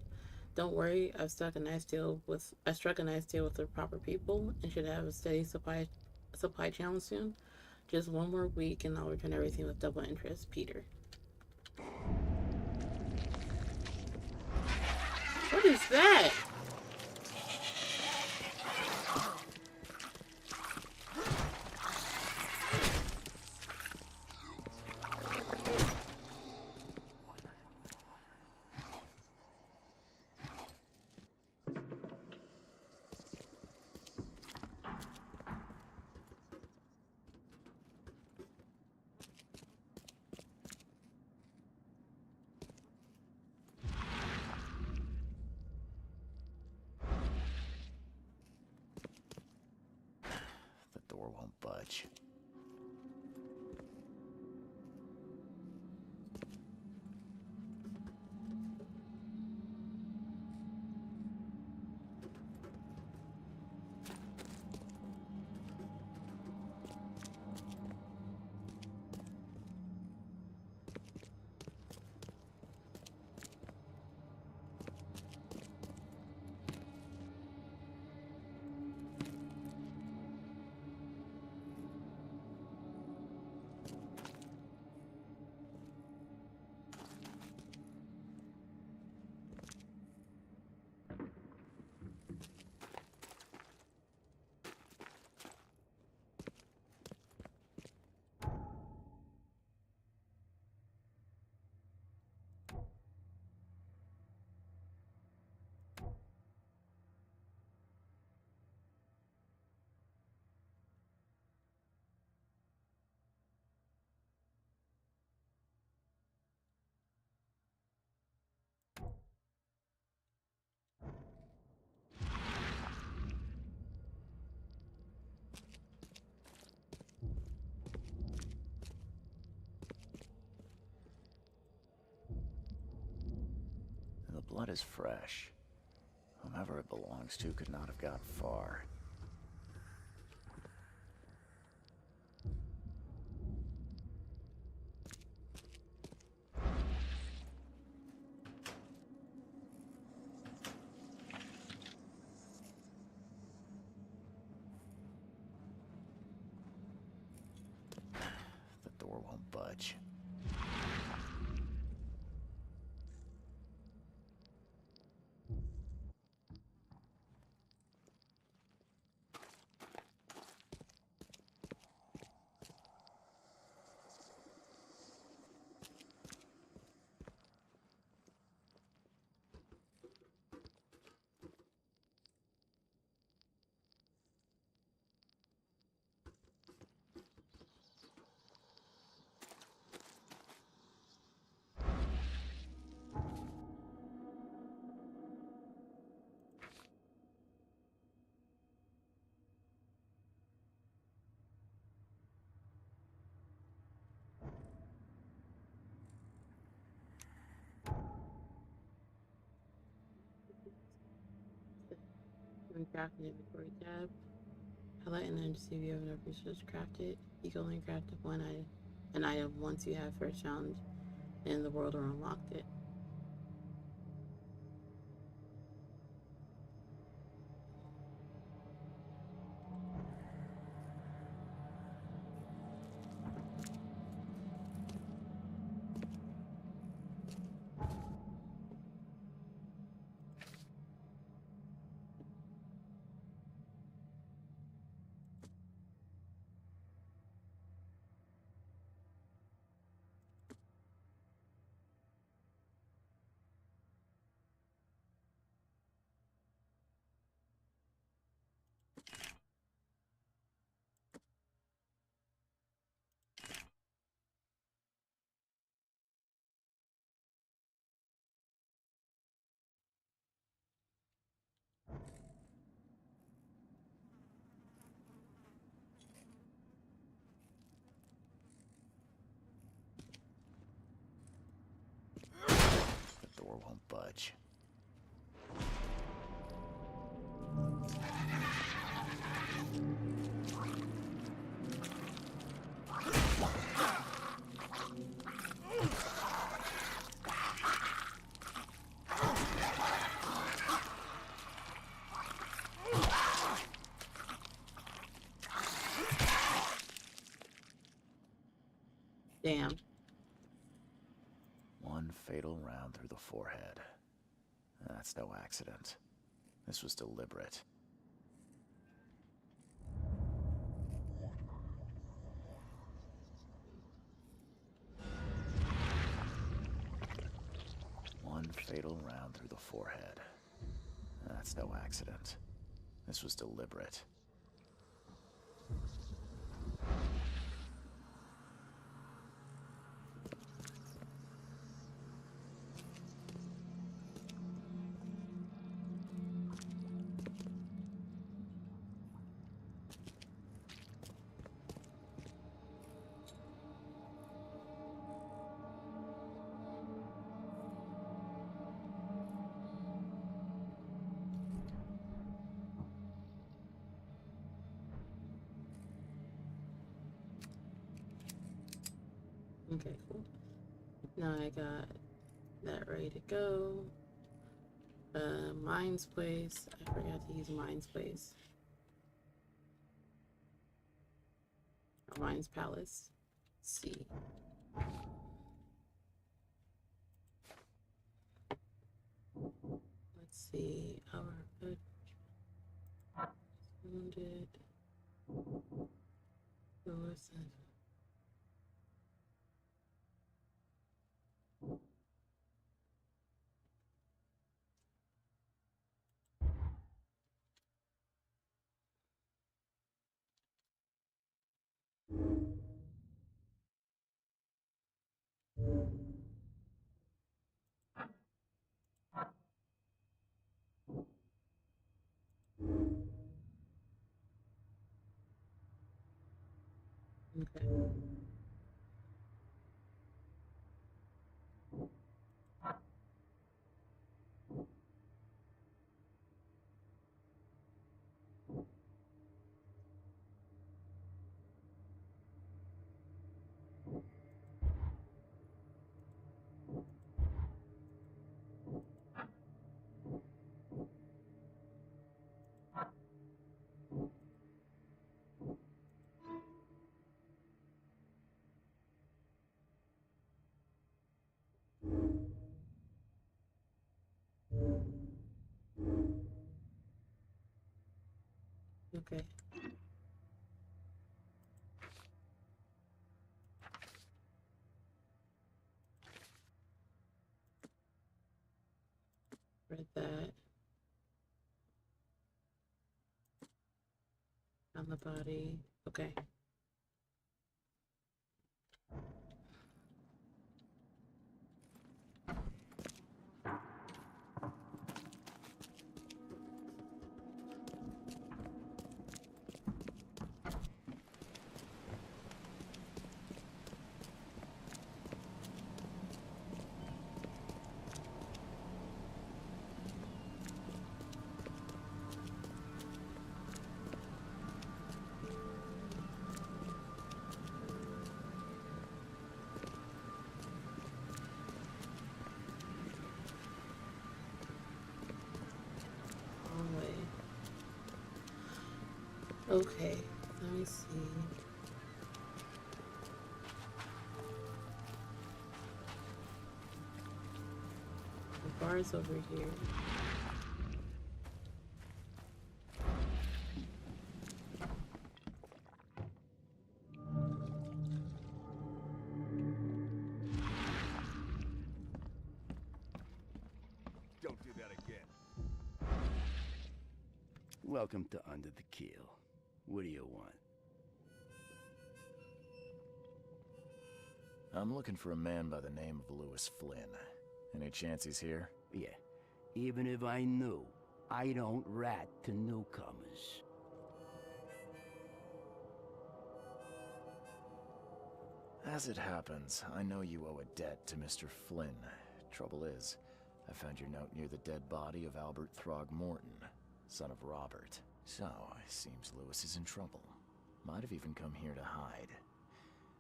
Don't worry, I struck a nice deal with the proper people and should have a steady supply channel soon. Just one more week and I'll return everything with double interest, Peter. What is that? The door won't budge. The blood is fresh. Whomever it belongs to could not have gotten far. The door won't budge. Craft inventory tab. Highlight and then see if you have enough resources crafted. You can only craft an item once you have first found in the world or unlocked it. The door won't budge. Damn. One fatal round through the forehead. That's no accident. This was deliberate. One fatal round through the forehead. That's no accident. This was deliberate. Okay, cool. Now I got that ready to go. Mind's Place. I forgot to use Mind's Place. Or Mind's Palace. Let's see. Let's see. Our good wounded. Lewis. Okay. Okay. Read that. On the body. Okay. Okay, let me see. The bar's over here. Don't do that again. Welcome to Under the Keel. What do you want? I'm looking for a man by the name of Lewis Flynn. Any chance he's here? Yeah. Even if I knew, I don't rat to newcomers. As it happens, I know you owe a debt to Mr. Flynn. Trouble is, I found your note near the dead body of Albert Throgmorton, son of Robert. So, it seems Lewis is in trouble. Might have even come here to hide.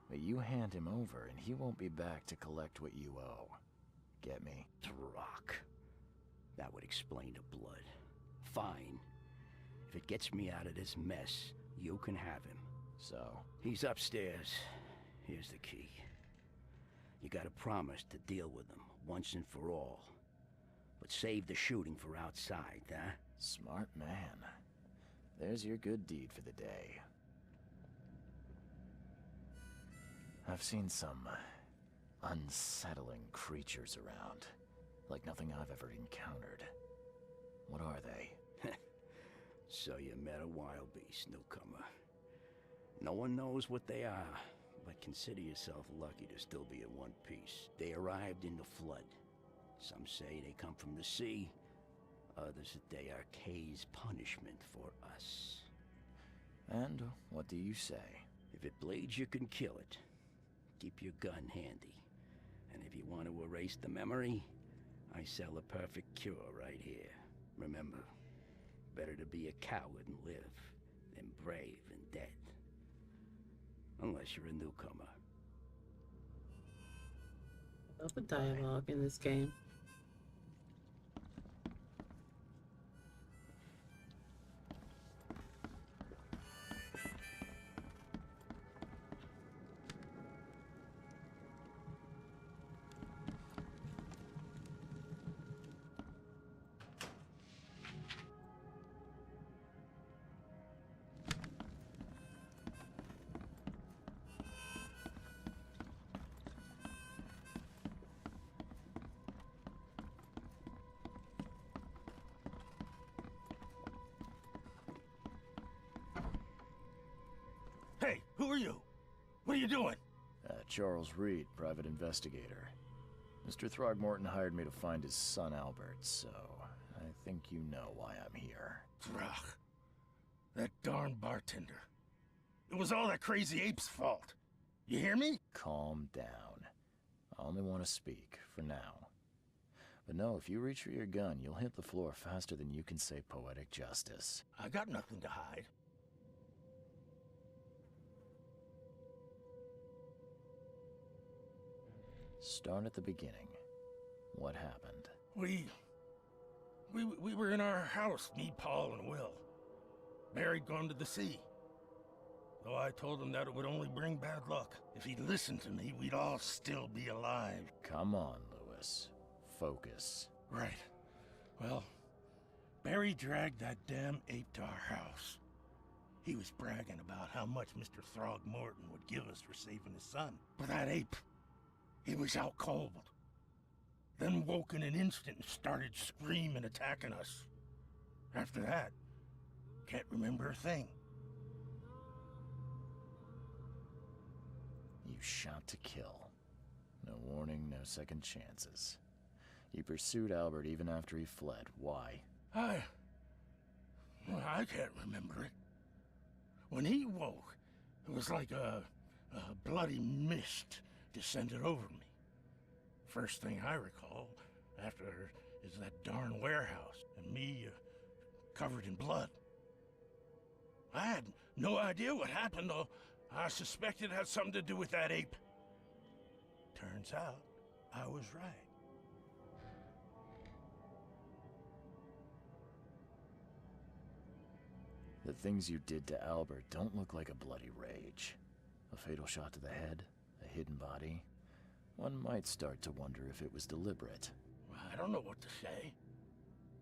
But you hand him over and he won't be back to collect what you owe. Get me? Throck. That would explain the blood. Fine. If it gets me out of this mess, you can have him. So? He's upstairs. Here's the key. You gotta promise to deal with him, once and for all. But save the shooting for outside, huh? Smart man. There's your good deed for the day. I've seen some unsettling creatures around. Like nothing I've ever encountered. What are they? So you met a wild beast, newcomer. No one knows what they are, but consider yourself lucky to still be in one piece. They arrived in the flood. Some say they come from the sea. Others that they are Kay's punishment for us. And what do you say? If it bleeds, you can kill it. Keep your gun handy. And if you want to erase the memory, I sell a perfect cure right here. Remember, better to be a coward and live than brave and dead. Unless you're a newcomer. I love the dialogue in this game. Hey, who are you? What are you doing? Charles Reed, private investigator. Mr. Throgmorton hired me to find his son Albert, so I think you know why I'm here. Throg. That darn bartender. It was all that crazy ape's fault. You hear me? Calm down. I only want to speak, for now. But no, if you reach for your gun, you'll hit the floor faster than you can say poetic justice. I got nothing to hide. Start at the beginning. What happened? We were in our house, me, Paul, and Will. Barry'd gone to the sea. Though I told him that it would only bring bad luck. If he'd listened to me, we'd all still be alive. Come on, Lewis. Focus. Right. Well, Barry dragged that damn ape to our house. He was bragging about how much Mr. Throgmorton would give us for saving his son. But that ape, he was out cold. Then woke in an instant and started screaming, attacking us. After that, can't remember a thing. You shot to kill. No warning, no second chances. You pursued Albert even after he fled. Why? I can't remember it. When he woke, it was like a bloody mist descended over me. First thing I recall after is that darn warehouse and me covered in blood. I had no idea what happened, though. I suspected it had something to do with that ape. Turns out, I was right. The things you did to Albert don't look like a bloody rage. A fatal shot to the head, a hidden body. One might start to wonder if it was deliberate. I don't know what to say.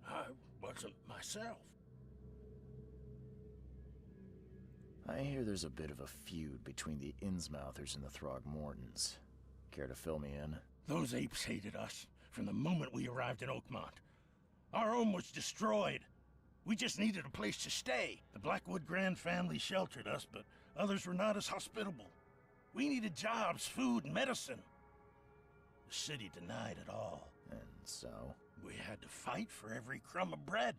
I wasn't myself. I hear there's a bit of a feud between the Innsmouthers and the Throgmortons. Care to fill me in? Those apes hated us from the moment we arrived in Oakmont. Our home was destroyed. We just needed a place to stay. The Blackwood Grand family sheltered us, but others were not as hospitable. We needed jobs, food, and medicine. The city denied it all. And so? We had to fight for every crumb of bread.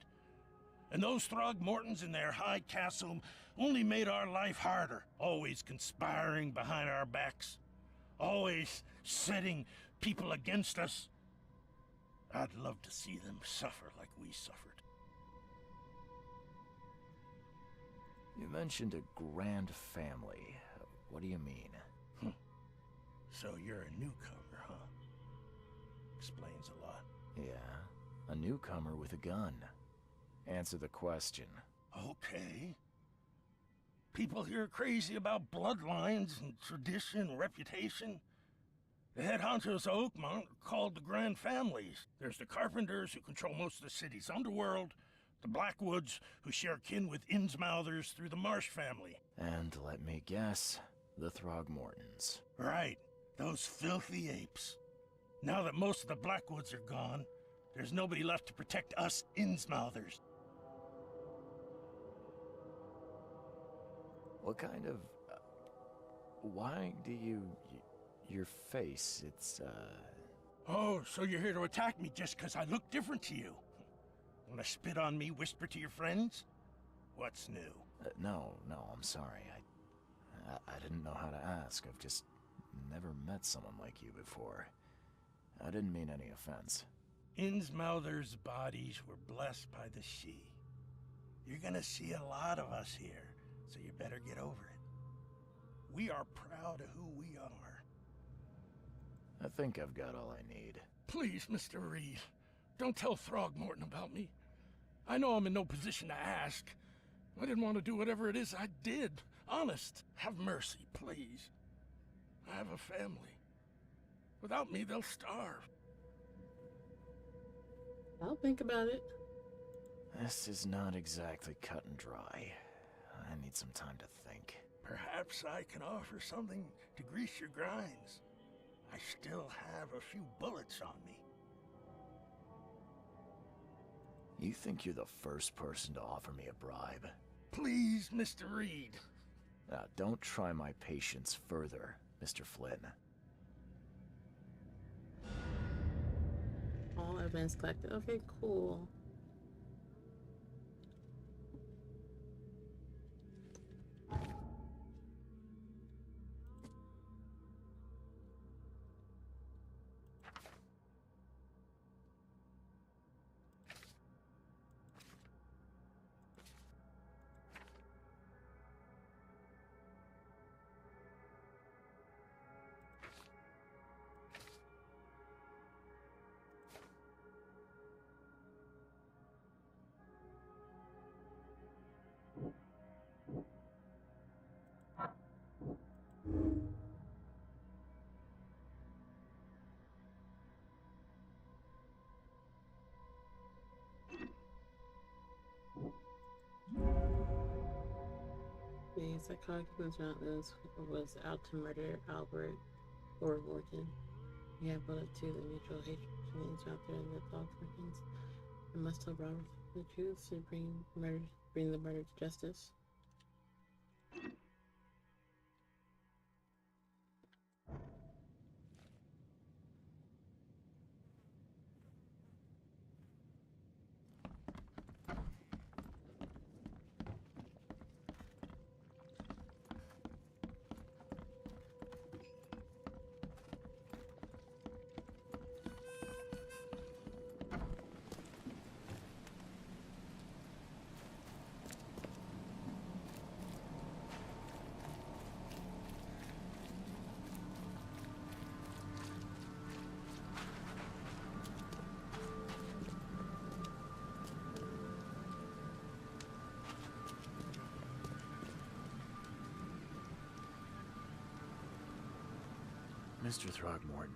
And those Throgmortons in their high castle only made our life harder, always conspiring behind our backs, always setting people against us. I'd love to see them suffer like we suffered. You mentioned a grand family. What do you mean? So you're a newcomer, huh? Explains a lot. Yeah, a newcomer with a gun. Answer the question. Okay. People here are crazy about bloodlines and tradition and reputation. The head honchos of Oakmont are called the Grand Families. There's the Carpenters, who control most of the city's underworld, the Blackwoods, who share kin with Innsmouthers through the Marsh family. And let me guess, the Throgmortons. Right, those filthy apes. Now that most of the Blackwoods are gone, there's nobody left to protect us Innsmouthers. What kind of... why do you... your face, it's, Oh, so you're here to attack me just because I look different to you? Wanna spit on me, whisper to your friends? What's new? No, I'm sorry. I didn't know how to ask. I've just never met someone like you before. I didn't mean any offense. Innsmouthers' bodies were blessed by the She. You're gonna see a lot of us here, so you better get over it. We are proud of who we are. I think I've got all I need. Please, Mr. Reed, don't tell Throgmorton about me. I know I'm in no position to ask. I didn't want to do whatever it is I did. Honest, have mercy, please. I have a family. Without me, they'll starve. I'll think about it. This is not exactly cut and dry. I need some time to think. Perhaps I can offer something to grease your grinds. I still have a few bullets on me. You think you're the first person to offer me a bribe? Please, Mr. Reed. Now, don't try my patience further, Mr. Flynn. All evidence collected. Okay, cool. The psychotic influence was out to murder Albert or Morton. He had built up to the mutual hatred between each other and the Lovecraftians. I must tell Robert the truth to bring the murder to justice. Mr. Throgmorton,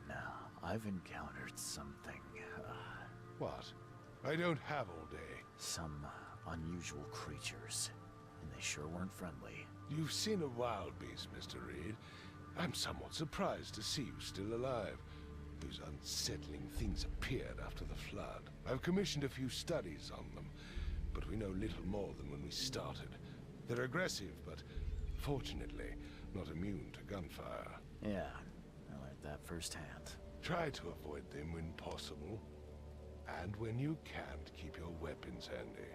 I've encountered something, What? I don't have all day. some unusual creatures, and they sure weren't friendly. You've seen a wild beast, Mr. Reed. I'm somewhat surprised to see you still alive. Those unsettling things appeared after the flood. I've commissioned a few studies on them, but we know little more than when we started. They're aggressive, but fortunately not immune to gunfire. Yeah, I learned that firsthand. Try to avoid them when possible. And when you can't, keep your weapons handy.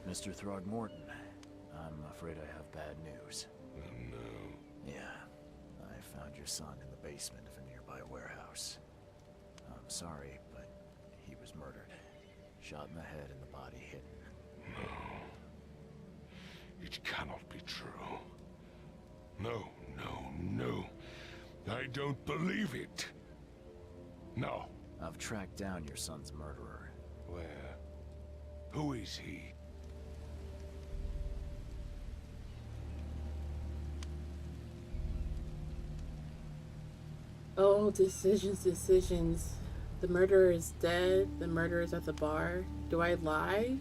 Mr. Throgmorton, I'm afraid I have bad news. Oh, no. Yeah, I found your son in the basement of a nearby warehouse. I'm sorry, but he was murdered. Shot in the head and the body hidden. No. It cannot be true. No, no, no. I don't believe it. No. I've tracked down your son's murderer. Where? Who is he? Oh, decisions, decisions. The murderer is dead. The murderer is at the bar. Do I lie?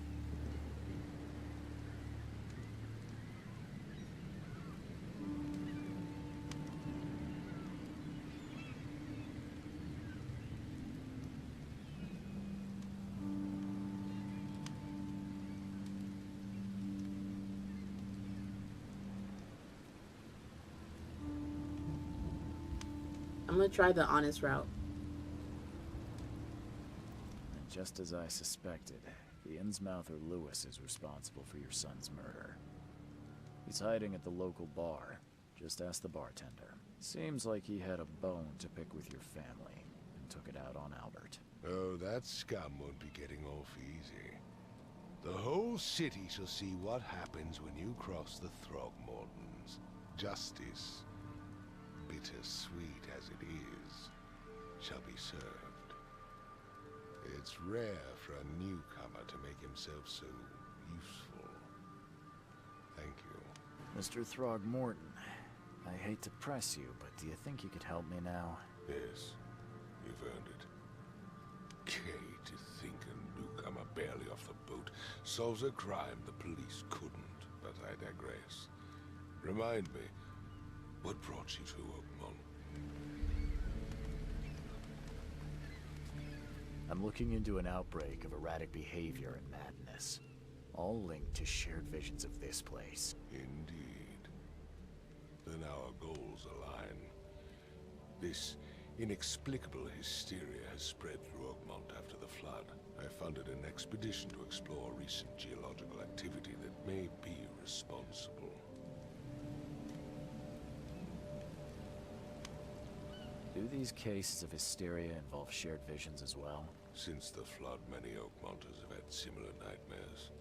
I'm gonna try the honest route. And just as I suspected, the Innsmouther Lewis is responsible for your son's murder. He's hiding at the local bar. Just ask the bartender. Seems like he had a bone to pick with your family and took it out on Albert. Oh, that scum won't be getting off easy. The whole city shall see what happens when you cross the Throgmortons. Justice, bittersweet as it is, shall be served. It's rare for a newcomer to make himself so useful. Thank you. Mr. Throgmorton, I hate to press you, but do you think you could help me now? Yes, you've earned it. Gay to think a newcomer barely off the boat solves a crime the police couldn't, but I digress. Remind me, what brought you to Oakmont? I'm looking into an outbreak of erratic behavior and madness, all linked to shared visions of this place. Indeed. Then our goals align. This inexplicable hysteria has spread through Oakmont after the flood. I funded an expedition to explore recent geological activity that may be responsible. Do these cases of hysteria involve shared visions as well? Since the flood, many Oakmonters have had similar nightmares.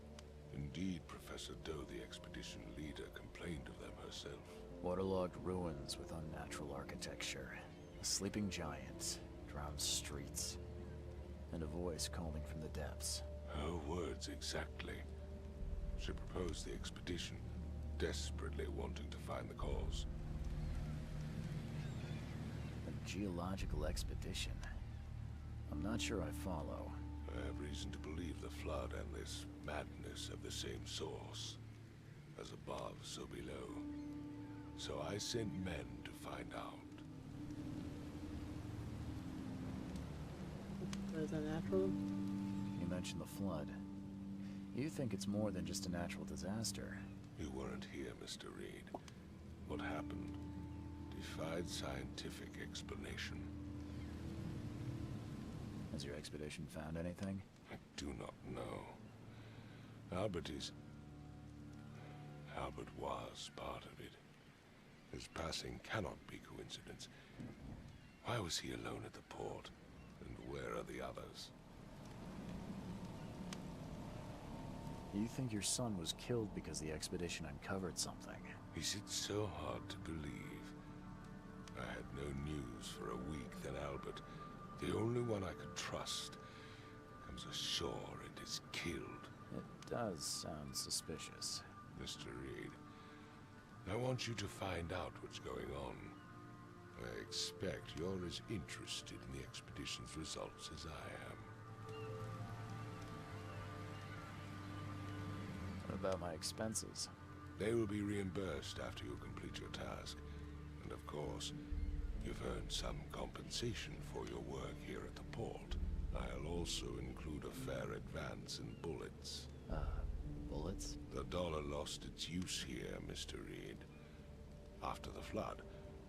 Indeed, Professor Doe, the expedition leader, complained of them herself. Waterlogged ruins with unnatural architecture, a sleeping giant, drowned streets, and a voice calling from the depths. Her words exactly. She proposed the expedition, desperately wanting to find the cause. A geological expedition? I'm not sure I follow. I have reason to believe the flood and this madness have the same source. As above, so below. So I sent men to find out. Was that natural? You mentioned the flood. You think it's more than just a natural disaster. You weren't here, Mr. Reed. What happened defied scientific explanation. Has your expedition found anything? I do not know. Albert was part of it. His passing cannot be coincidence. Why was he alone at the port? And where are the others? You think your son was killed because the expedition uncovered something? Is it so hard to believe? I had no news for a week, then Albert, the only one I could trust, comes ashore and is killed. It does sound suspicious. Mr. Reed, I want you to find out what's going on. I expect you're as interested in the expedition's results as I am. What about my expenses? They will be reimbursed after you complete your task. And of course, you've earned some compensation for your work here at the port. I'll also include a fair advance in bullets. Bullets? The dollar lost its use here, Mr. Reed. After the flood,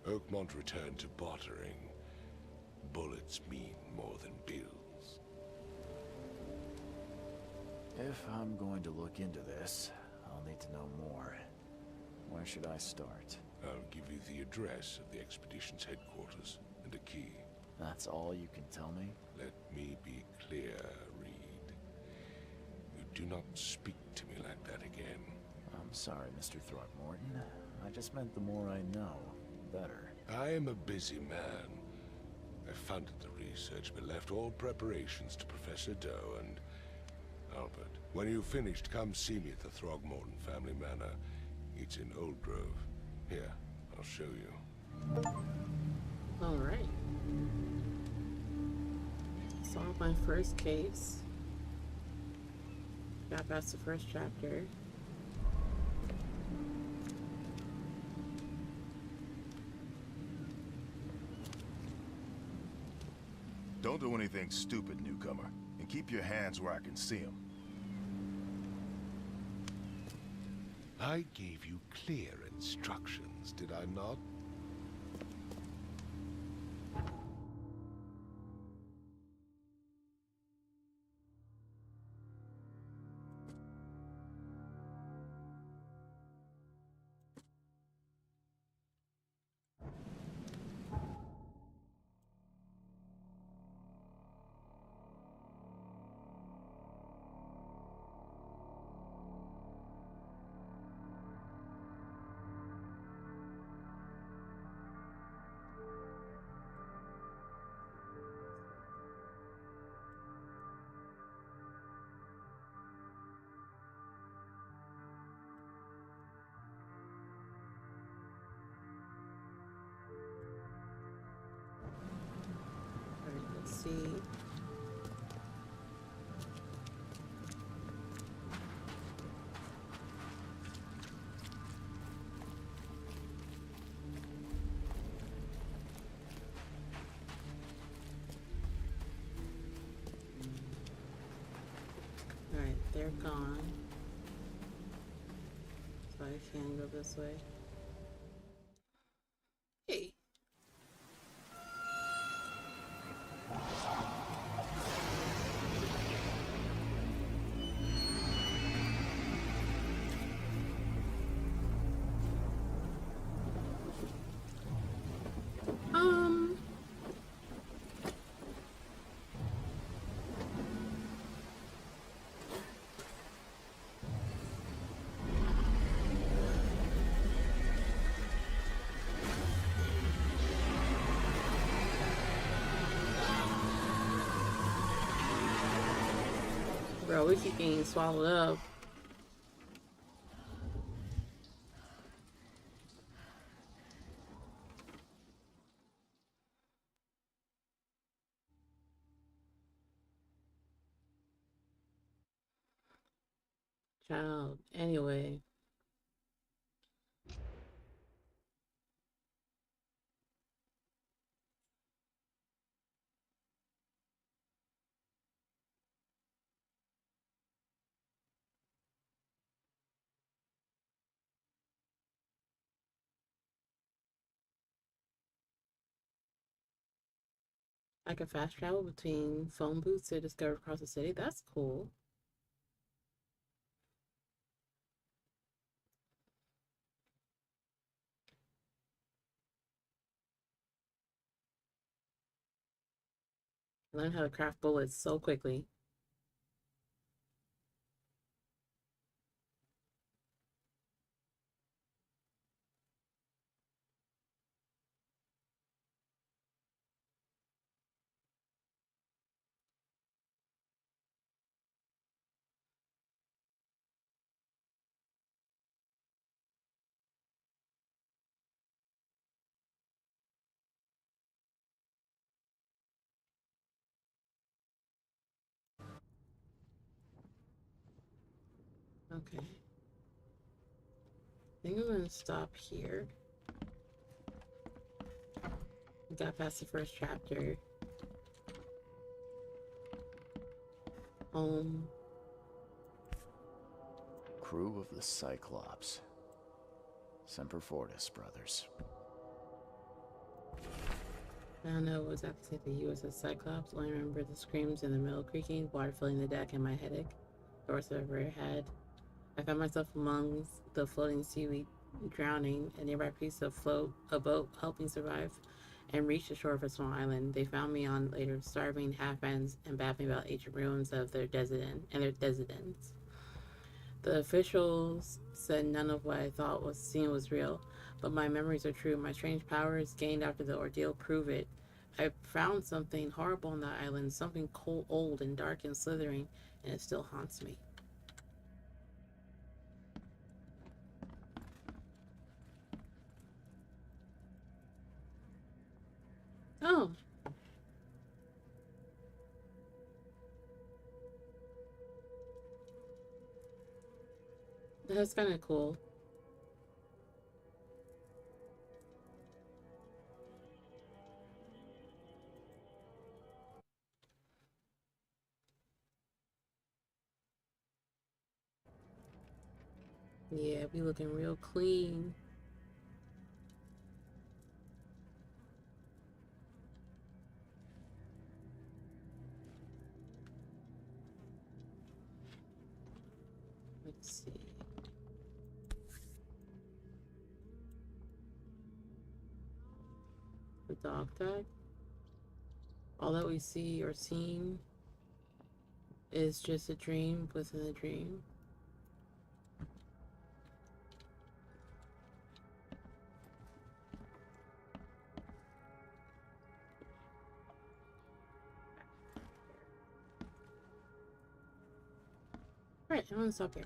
Oakmont returned to bartering. Bullets mean more than bills. If I'm going to look into this, I'll need to know more. Where should I start? I'll give you the address of the expedition's headquarters and a key. That's all you can tell me? Let me be clear, Reed. You do not speak to me like that again. I'm sorry, Mr. Throgmorton. I just meant the more I know, the better. I am a busy man. I funded the research, but left all preparations to Professor Doe and Albert. When you've finished, come see me at the Throgmorton family manor. It's in Old Grove. Here, I'll show you. All right. Solved my first case. Got past the first chapter. Don't do anything stupid, newcomer, and keep your hands where I can see them. I gave you clear instructions, did I not? Alright, let's see. Alright, they're gone. So I can go this way. Hey. Bro, we keep getting swallowed up. Child, anyway. I can fast travel between phone booths to discover across the city. That's cool. Learn how to craft bullets so quickly. Okay. I think I'm gonna stop here. We got past the first chapter. Crew of the Cyclops. Semper Fortis, brothers. I don't know exactly the USS Cyclops. Only remember the screams in the middle creaking, water filling the deck, and my headache. The worst I've ever had. I found myself among the floating seaweed, drowning. A nearby piece of a boat helped me survive, and reached the shore of a small island. They found me on later, starving half-ends, and babbling about ancient ruins of their desert and their deserts. The officials said none of what I thought was seen was real, but my memories are true. My strange powers gained after the ordeal prove it. I found something horrible on that island, something cold, old, and dark and slithering, and it still haunts me. Oh, That's kind of cool. Yeah, we looking real clean. Let's see. The dog tag. All that we see or seen is just a dream within a dream. Alright, I'm gonna stop here.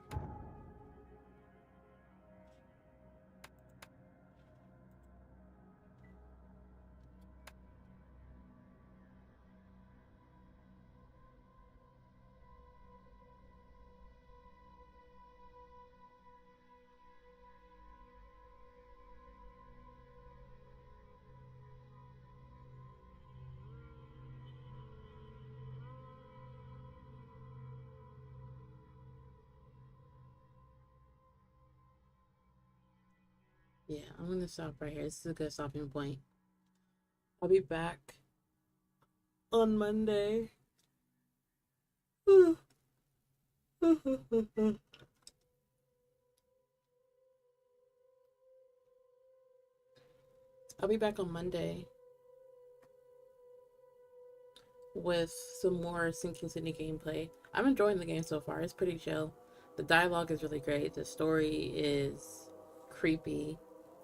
Yeah, I'm gonna stop right here. This is a good stopping point. I'll be back on Monday. I'll be back on Monday with some more Sinking City gameplay. I'm enjoying the game so far. It's pretty chill. The dialogue is really great. The story is creepy.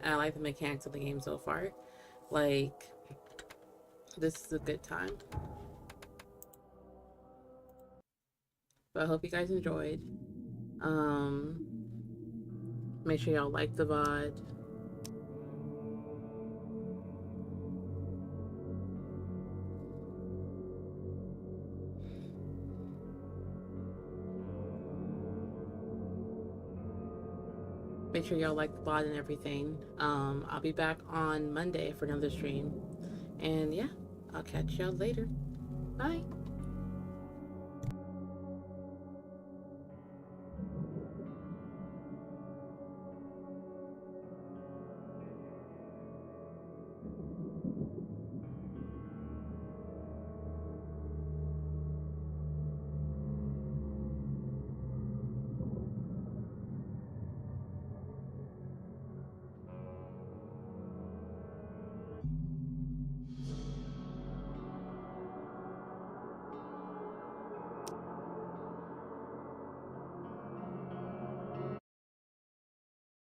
And I like the mechanics of the game so far. Like, this is a good time. But I hope you guys enjoyed. Make sure y'all like the VOD. Make sure y'all like the VOD and everything. I'll be back on Monday for another stream. And yeah, I'll catch y'all later. Bye.